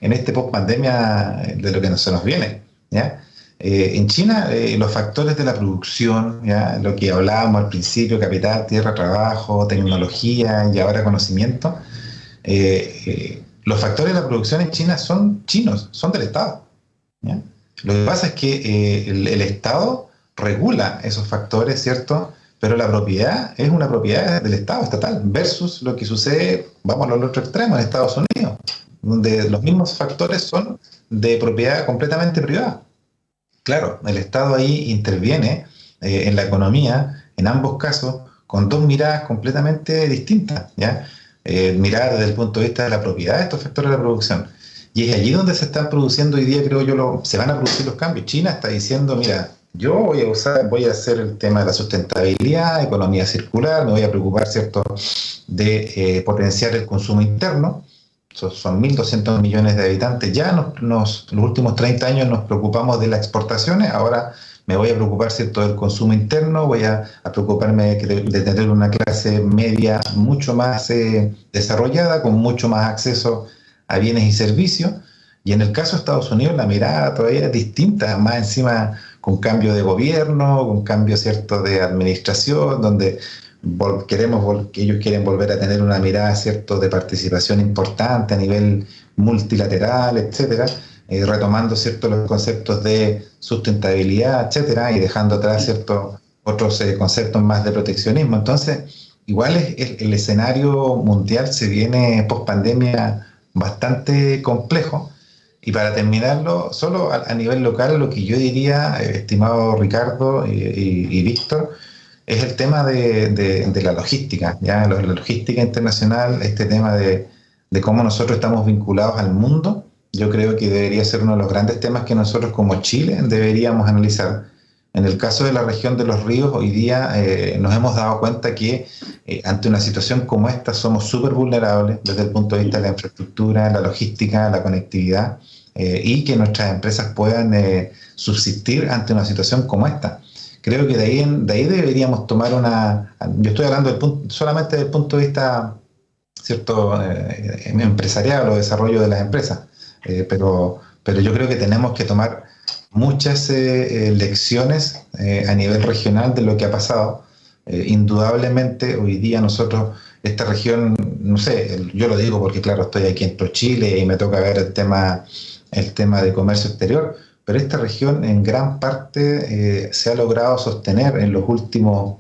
en este post-pandemia, de lo que se nos viene, ¿ya? En China, los factores de la producción, ¿ya?, lo que hablábamos al principio, capital, tierra, trabajo, tecnología y ahora conocimiento, los factores de la producción en China son chinos, son del Estado, ¿ya? Lo que pasa es que el Estado regula esos factores, ¿cierto? Pero la propiedad es una propiedad del Estado estatal versus lo que sucede, vamos al otro extremo, en Estados Unidos, donde los mismos factores son de propiedad completamente privada. Claro, el Estado ahí interviene en la economía, en ambos casos, con dos miradas completamente distintas, ¿ya? Mirar desde el punto de vista de la propiedad de estos factores de la producción. Y es allí donde se están produciendo hoy día, creo yo, se van a producir los cambios. China está diciendo, mira, yo voy a hacer el tema de la sustentabilidad, economía circular, me voy a preocupar, ¿cierto?, de potenciar el consumo interno. Son 1.200 millones de habitantes. Ya los últimos 30 años nos preocupamos de las exportaciones, ahora me voy a preocupar, ¿cierto?, del consumo interno, voy a preocuparme de tener una clase media mucho más desarrollada, con mucho más acceso a bienes y servicios. Y en el caso de Estados Unidos la mirada todavía es distinta, más encima con cambio de gobierno, con cambio, ¿cierto?, de administración, donde ellos quieren volver a tener una mirada, ¿cierto?, de participación importante a nivel multilateral, etcétera, retomando, ¿cierto?, los conceptos de sustentabilidad, etcétera, y dejando atrás, ¿cierto?, otros conceptos más de proteccionismo. Entonces, igual el escenario mundial se viene post pandemia bastante complejo. Y para terminarlo, solo a nivel local, lo que yo diría, estimado Ricardo y Víctor, es el tema de la logística, ¿ya? La logística internacional, este tema de cómo nosotros estamos vinculados al mundo. Yo creo que debería ser uno de los grandes temas que nosotros como Chile deberíamos analizar. En el caso de la región de los ríos, hoy día nos hemos dado cuenta que ante una situación como esta somos súper vulnerables desde el punto de vista de la infraestructura, la logística, la conectividad, y que nuestras empresas puedan subsistir ante una situación como esta. Creo que de ahí deberíamos tomar yo estoy hablando solamente del punto de vista, ¿cierto?, empresarial o desarrollo de las empresas, pero yo creo que tenemos que tomar muchas lecciones a nivel regional de lo que ha pasado. Indudablemente hoy día nosotros, esta región, no sé, yo lo digo porque claro, estoy aquí en Chile y me toca ver el tema de comercio exterior, pero esta región en gran parte se ha logrado sostener en los últimos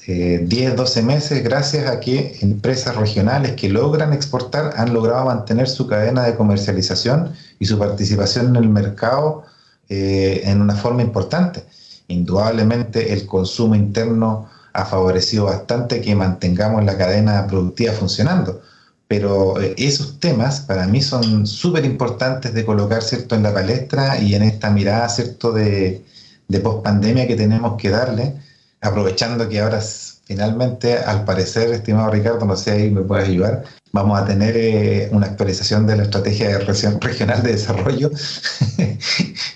10, 12 meses gracias a que empresas regionales que logran exportar han logrado mantener su cadena de comercialización y su participación en el mercado en una forma importante. Indudablemente el consumo interno ha favorecido bastante que mantengamos la cadena productiva funcionando, pero esos temas para mí son súper importantes de colocar, ¿cierto?, en la palestra y en esta mirada, ¿cierto?, de post-pandemia que tenemos que darle, aprovechando que ahora finalmente, al parecer, estimado Ricardo, no sé, ahí me puedes ayudar, vamos a tener una actualización de la estrategia regional de desarrollo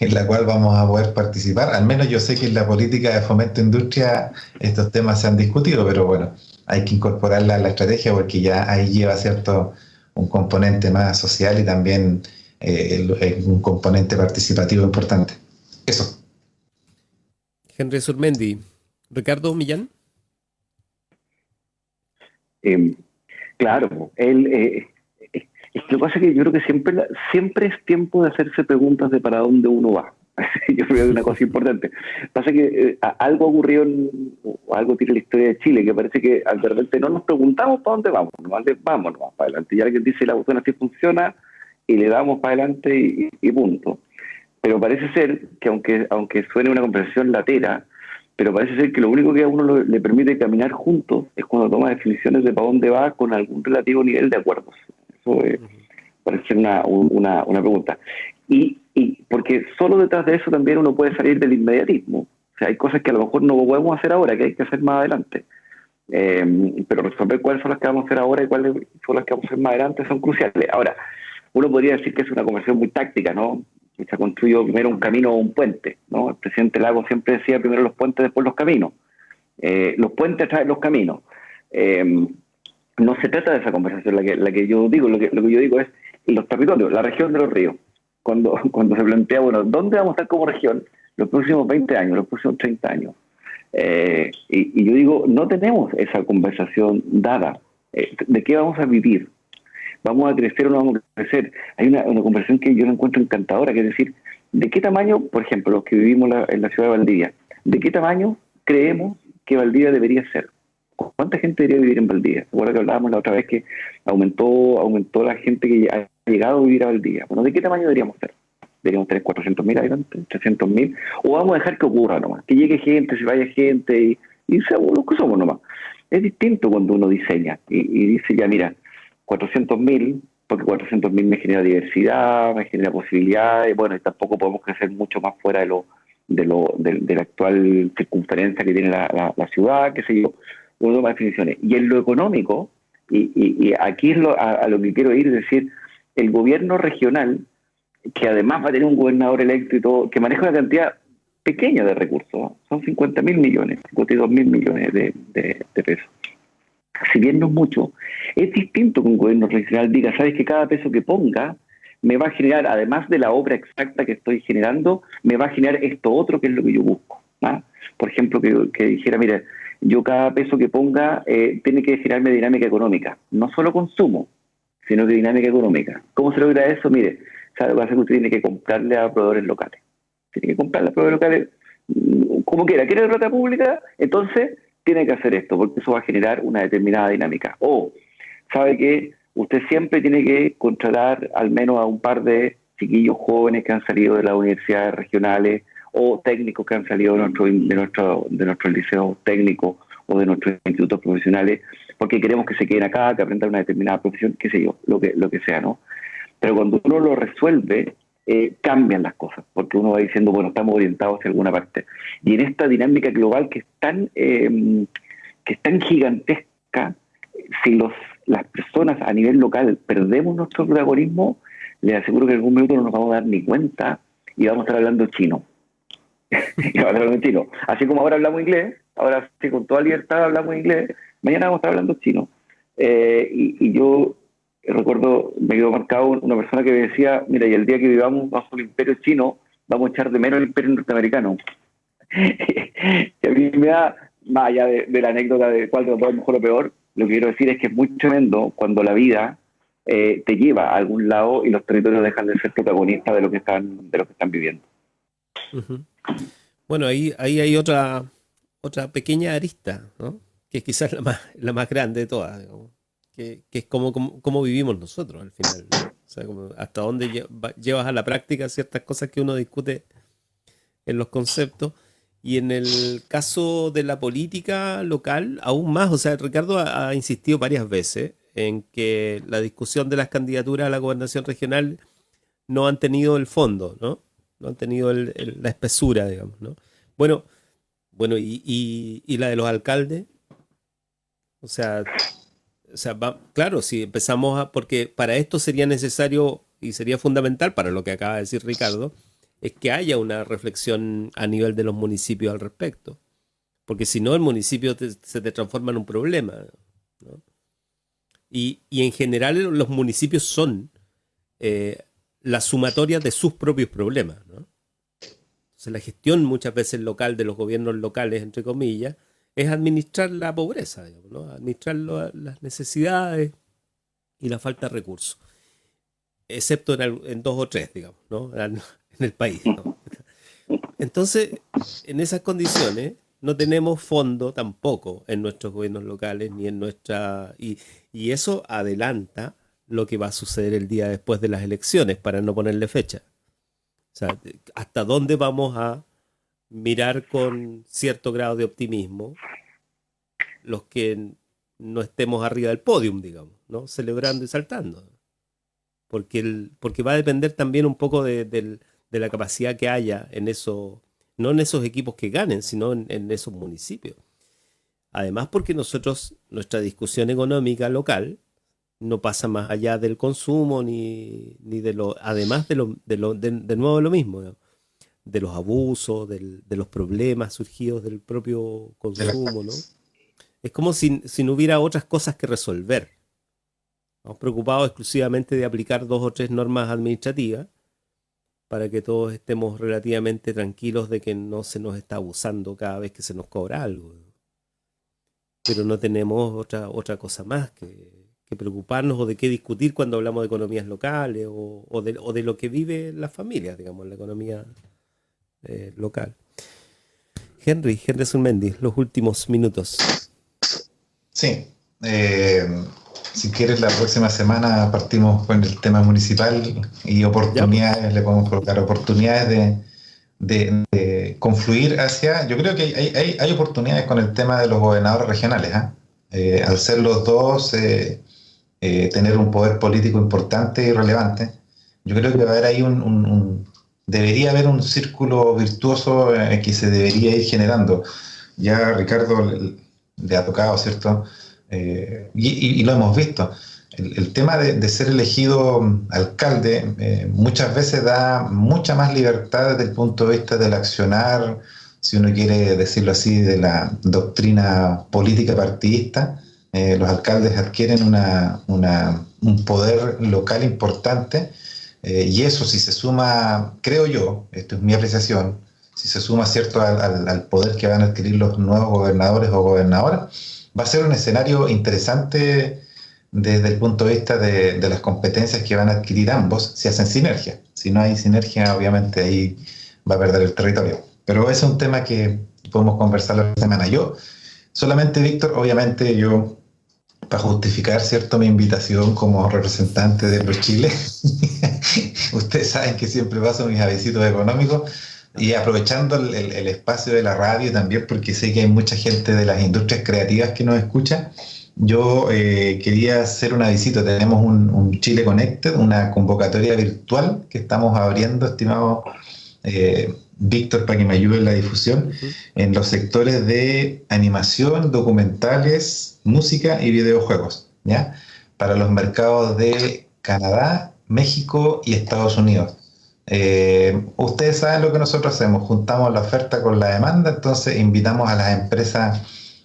en la cual vamos a poder participar. Al menos yo sé que en la política de fomento de industria estos temas se han discutido, pero bueno, hay que incorporarla a la estrategia porque ya ahí lleva, ¿cierto?, un componente más social y también un componente participativo importante. Eso. Henry Surmendi. Ricardo Millán. Claro, Es que lo que pasa es que yo creo que siempre es tiempo de hacerse preguntas de para dónde uno va. Yo creo que es una cosa importante. Pasa que algo ocurrió, o algo tiene la historia de Chile, que parece que de repente no nos preguntamos para dónde vamos, vamos nomás para adelante. Ya alguien dice la botona así funciona y le damos para adelante y punto. Pero parece ser que aunque suene una conversación latera, pero parece ser que lo único que a uno le permite caminar juntos es cuando toma definiciones de para dónde va con algún relativo nivel de acuerdos. Eso parece ser una pregunta. Y porque solo detrás de eso también uno puede salir del inmediatismo. O sea, hay cosas que a lo mejor no podemos hacer ahora, que hay que hacer más adelante. Pero resolver cuáles son las que vamos a hacer ahora y cuáles son las que vamos a hacer más adelante son cruciales. Ahora, uno podría decir que es una conversión muy táctica, ¿no? Se construyó primero un camino o un puente, ¿no? El presidente Lagos siempre decía primero los puentes, después los caminos. Los puentes traen los caminos. No se trata de esa conversación, la que yo digo, lo que yo digo es los territorios, la región de los ríos. Cuando se plantea, bueno, ¿dónde vamos a estar como región los próximos 20 años, los próximos 30 años? Y yo digo, no tenemos esa conversación dada. ¿De qué vamos a vivir? ¿Vamos a crecer o no vamos a crecer? Hay una conversación que yo la encuentro encantadora, que es decir, ¿de qué tamaño, por ejemplo, los que vivimos en la ciudad de Valdivia, de qué tamaño creemos que Valdivia debería ser? ¿Cuánta gente debería vivir en Valdivia? ¿Se acuerda que hablábamos la otra vez que aumentó la gente que ha llegado a vivir a Valdivia? Bueno, ¿de qué tamaño deberíamos ser? ¿Deberíamos tener 400.000 habitantes, 300.000? ¿O vamos a dejar que ocurra nomás? Que llegue gente, se vaya gente y seamos los que somos nomás. Es distinto cuando uno diseña y dice, ya mira, 400.000, porque 400.000 me genera diversidad, me genera posibilidades, bueno, y tampoco podemos crecer mucho más fuera de la actual circunferencia que tiene la ciudad, qué sé yo, uno toma definiciones. Y en lo económico, y aquí es a lo que quiero ir, es decir, el gobierno regional, que además va a tener un gobernador electo y todo, que maneja una cantidad pequeña de recursos, ¿no? Son 50.000 millones, 52.000 millones de pesos. Si bien no es mucho, es distinto que un gobierno regional diga, sabes que cada peso que ponga me va a generar, además de la obra exacta que estoy generando, me va a generar esto otro que es lo que yo busco, ¿no? Por ejemplo, que dijera, mira, yo cada peso que ponga tiene que generarme dinámica económica, no solo consumo, sino que dinámica económica. ¿Cómo se logra eso? Mire, ¿sabe lo que hace? Que usted tiene que comprarle a proveedores locales. Tiene que comprarle a proveedores locales como quiera. ¿Quiere plata pública? Entonces tiene que hacer esto, porque eso va a generar una determinada dinámica. O, ¿sabe que usted siempre tiene que contratar al menos a un par de chiquillos jóvenes que han salido de las universidades regionales o técnicos que han salido de nuestros liceos técnicos o de nuestros institutos profesionales, porque queremos que se queden acá, que aprendan una determinada profesión, qué sé yo, lo que sea, ¿no? Pero cuando uno lo resuelve, cambian las cosas, porque uno va diciendo, bueno, estamos orientados hacia alguna parte. Y en esta dinámica global que es tan gigantesca, si las personas a nivel local perdemos nuestro protagonismo, les aseguro que en algún minuto no nos vamos a dar ni cuenta y vamos a estar hablando chino. Y vamos a estar hablando chino. Así como ahora hablamos inglés, ahora sí con toda libertad hablamos inglés, mañana vamos a estar hablando chino. Y yo recuerdo, me quedó marcado una persona que me decía, mira, y el día que vivamos bajo el imperio chino, vamos a echar de menos el imperio norteamericano. Y a mí me da, más allá de la anécdota de cuál de los dos es mejor o peor, lo que quiero decir es que es muy tremendo cuando la vida te lleva a algún lado y los territorios dejan de ser protagonistas de lo que están viviendo. Uh-huh. Bueno, ahí hay otra pequeña arista, ¿no? Que es quizás la más grande de todas, digamos. Que es cómo vivimos nosotros al final, ¿no? O sea, como hasta dónde llevas a la práctica ciertas cosas que uno discute en los conceptos. Y en el caso de la política local, aún más. O sea, Ricardo ha insistido varias veces en que la discusión de las candidaturas a la gobernación regional no han tenido el fondo, ¿no? No han tenido la espesura, digamos, ¿no? Bueno, y la de los alcaldes. O sea, claro, si empezamos porque para esto sería necesario y sería fundamental para lo que acaba de decir Ricardo, es que haya una reflexión a nivel de los municipios al respecto. Porque si no, el municipio se te transforma en un problema, ¿no? Y en general los municipios son la sumatoria de sus propios problemas, ¿no? Entonces la gestión muchas veces local de los gobiernos locales, entre comillas, es administrar la pobreza, digamos, ¿no? Administrar las necesidades y la falta de recursos. excepto en dos o tres, digamos, ¿no? En el país, ¿no? Entonces, en esas condiciones, no tenemos fondo tampoco en nuestros gobiernos locales ni en nuestra... Y eso adelanta lo que va a suceder el día después de las elecciones, para no ponerle fecha. O sea, hasta dónde vamos a mirar con cierto grado de optimismo los que no estemos arriba del podium, digamos, ¿no? Celebrando y saltando. Porque va a depender también un poco de la capacidad que haya en eso, no en esos equipos que ganen, sino en esos municipios. Además, porque nuestra discusión económica local no pasa más allá del consumo ni de lo, además de nuevo de lo mismo, ¿no? De los abusos, de los problemas surgidos del propio consumo, ¿no? Es como si no hubiera otras cosas que resolver. Estamos preocupados exclusivamente de aplicar 2 o 3 normas administrativas para que todos estemos relativamente tranquilos de que no se nos está abusando cada vez que se nos cobra algo. Pero no tenemos otra cosa más que preocuparnos o de qué discutir cuando hablamos de economías locales o de lo que vive las familias, digamos, la economía local. Henry Zunmendi, los últimos minutos. Sí. Si quieres, la próxima semana partimos con el tema municipal y oportunidades, pues. Le podemos colocar oportunidades de confluir hacia... Yo creo que hay oportunidades con el tema de los gobernadores regionales, ¿eh? Al ser los dos, tener un poder político importante y relevante, yo creo que va a haber ahí debería haber un círculo virtuoso que se debería ir generando. Ya Ricardo le ha tocado, ¿cierto? Y lo hemos visto. El tema de ser elegido alcalde muchas veces da mucha más libertad desde el punto de vista del accionar, si uno quiere decirlo así, de la doctrina política partidista. Los alcaldes adquieren un poder local importante, y eso, si se suma, creo yo, esto es mi apreciación, si se suma, ¿cierto?, al poder que van a adquirir los nuevos gobernadores o gobernadoras, va a ser un escenario interesante desde el punto de vista de las competencias que van a adquirir ambos, si hacen sinergia. Si no hay sinergia, obviamente ahí va a perder el territorio. Pero ese es un tema que podemos conversar la semana. Yo, solamente, Víctor, obviamente yo, para justificar, ¿cierto?, mi invitación como representante de ProChile, ustedes saben que siempre paso mis avisitos económicos, y aprovechando el espacio de la radio también, porque sé que hay mucha gente de las industrias creativas que nos escucha, yo quería hacer una visita. Tenemos un Chile Connected, una convocatoria virtual que estamos abriendo, estimado Víctor, para que me ayude en la difusión, en los sectores de animación, documentales, música y videojuegos, ¿ya? Para los mercados de Canadá, México y Estados Unidos. Ustedes saben lo que nosotros hacemos, juntamos la oferta con la demanda, entonces invitamos a las empresas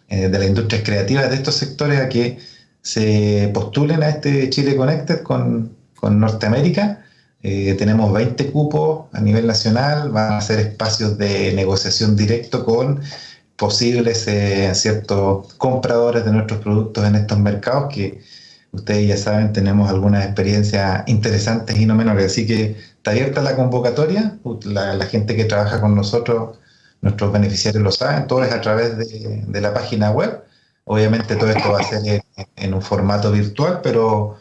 de las industrias creativas de estos sectores a que se postulen a este Chile Connected con Norteamérica. Tenemos 20 cupos a nivel nacional, van a ser espacios de negociación directo con posibles ciertos compradores de nuestros productos en estos mercados, que ustedes ya saben, tenemos algunas experiencias interesantes y no menores. Así que está abierta la convocatoria, la gente que trabaja con nosotros, nuestros beneficiarios lo saben, todo es a través de la página web. Obviamente todo esto va a ser en un formato virtual, pero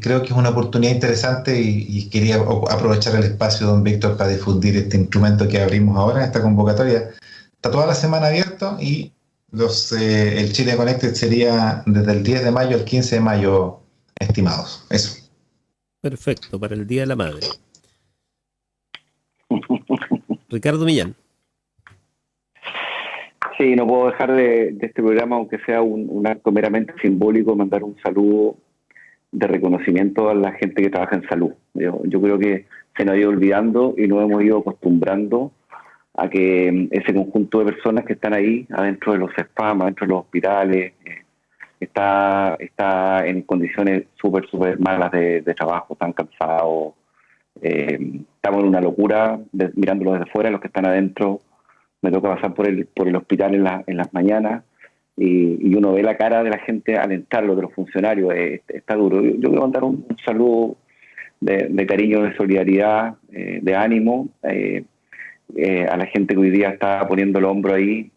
creo que es una oportunidad interesante y quería aprovechar el espacio, don Víctor, para difundir este instrumento que abrimos ahora, esta convocatoria. Está toda la semana abierto y el Chile Connected sería desde el 10 de mayo al 15 de mayo, estimados. Eso. Perfecto, para el Día de la Madre. Ricardo Millán. Sí, no puedo dejar de este programa, aunque sea un acto meramente simbólico, mandar un saludo de reconocimiento a la gente que trabaja en salud. Yo creo que se nos ha ido olvidando y nos hemos ido acostumbrando a que ese conjunto de personas que están ahí, adentro de los SPAM, adentro de los hospitales, está en condiciones súper malas de trabajo, están cansados. Estamos en una locura, mirándolo desde fuera. Los que están adentro, me toca pasar por el hospital en las mañanas y uno ve la cara de la gente al entrarlo, de los funcionarios, está duro. Yo quiero mandar un saludo de cariño, de solidaridad, de ánimo a la gente que hoy día está poniendo el hombro ahí,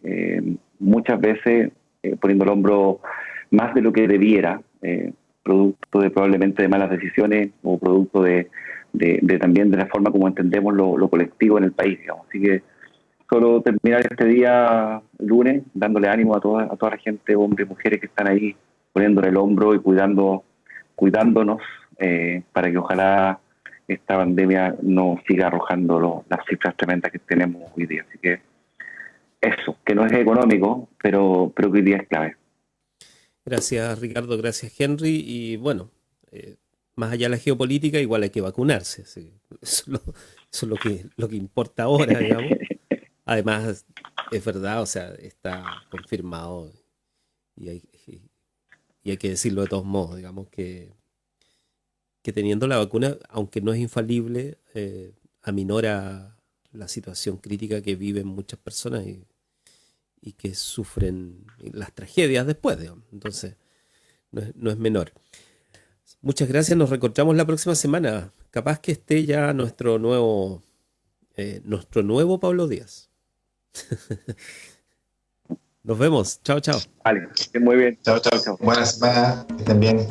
muchas veces poniendo el hombro más de lo que debiera, producto de probablemente de malas decisiones o producto de también de la forma como entendemos lo colectivo en el país, digamos. Así que solo terminar este día lunes dándole ánimo a toda la gente, hombres y mujeres que están ahí poniéndole el hombro y cuidándonos para que ojalá esta pandemia no siga arrojando las cifras tremendas que tenemos hoy día. Así que eso, que no es económico, pero que hoy día es clave. Gracias, Ricardo, gracias, Henry. Y bueno, más allá de la geopolítica, igual hay que vacunarse. ¿Sí? Eso es lo que importa ahora, digamos. Además, es verdad, o sea, está confirmado y hay que decirlo de todos modos, digamos, que teniendo la vacuna, aunque no es infalible, aminora la situación crítica que viven muchas personas y que sufren las tragedias después, digamos. Entonces, no es menor. Muchas gracias, nos reencontramos la próxima semana. Capaz que esté ya nuestro nuevo Pablo Díaz. Nos vemos. Chao, chao. Vale, muy bien. Chao, chao. Buena semana. Que estén bien.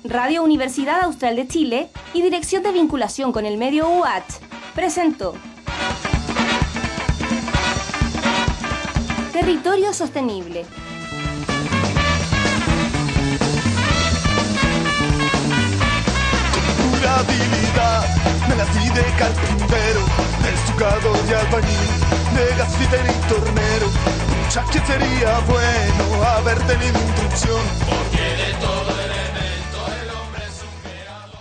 Radio Universidad Austral de Chile y Dirección de Vinculación con el Medio UACH presentó Territorio Sostenible. Durabilidad, me nací de carpintero, de estucador y albañil, de gasfitero y tornero. Pucha, que sería bueno haber tenido instrucción, porque de todo elemento el hombre es un creador.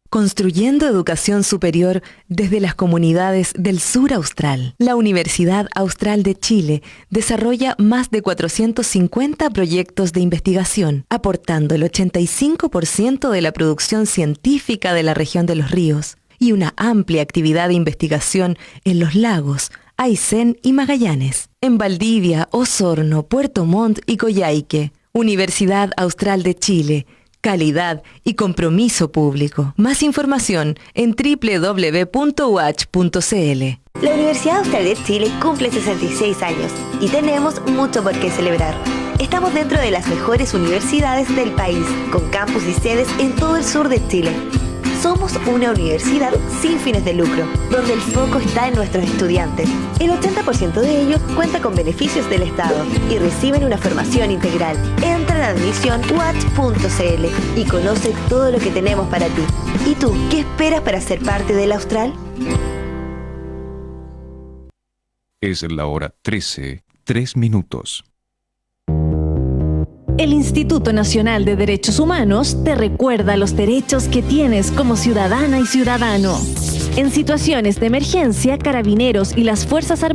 Construyendo educación superior desde las comunidades del sur austral. La Universidad Austral de Chile desarrolla más de 450 proyectos de investigación, aportando el 85% de la producción científica de la región de los ríos y una amplia actividad de investigación en los lagos, Aysén y Magallanes. En Valdivia, Osorno, Puerto Montt y Coyhaique. Universidad Austral de Chile. Calidad y compromiso público. Más información en www.uach.cl. La Universidad Austral de Chile cumple 66 años y tenemos mucho por qué celebrar. Estamos dentro de las mejores universidades del país, con campus y sedes en todo el sur de Chile. Somos una universidad sin fines de lucro, donde el foco está en nuestros estudiantes. El 80% de ellos cuenta con beneficios del Estado y reciben una formación integral. Entra en admisión uach.cl y conoce todo lo que tenemos para ti. ¿Y tú, qué esperas para ser parte del Austral? Es la hora 13, 3 minutos. El Instituto Nacional de Derechos Humanos te recuerda los derechos que tienes como ciudadana y ciudadano. En situaciones de emergencia, Carabineros y las Fuerzas Armadas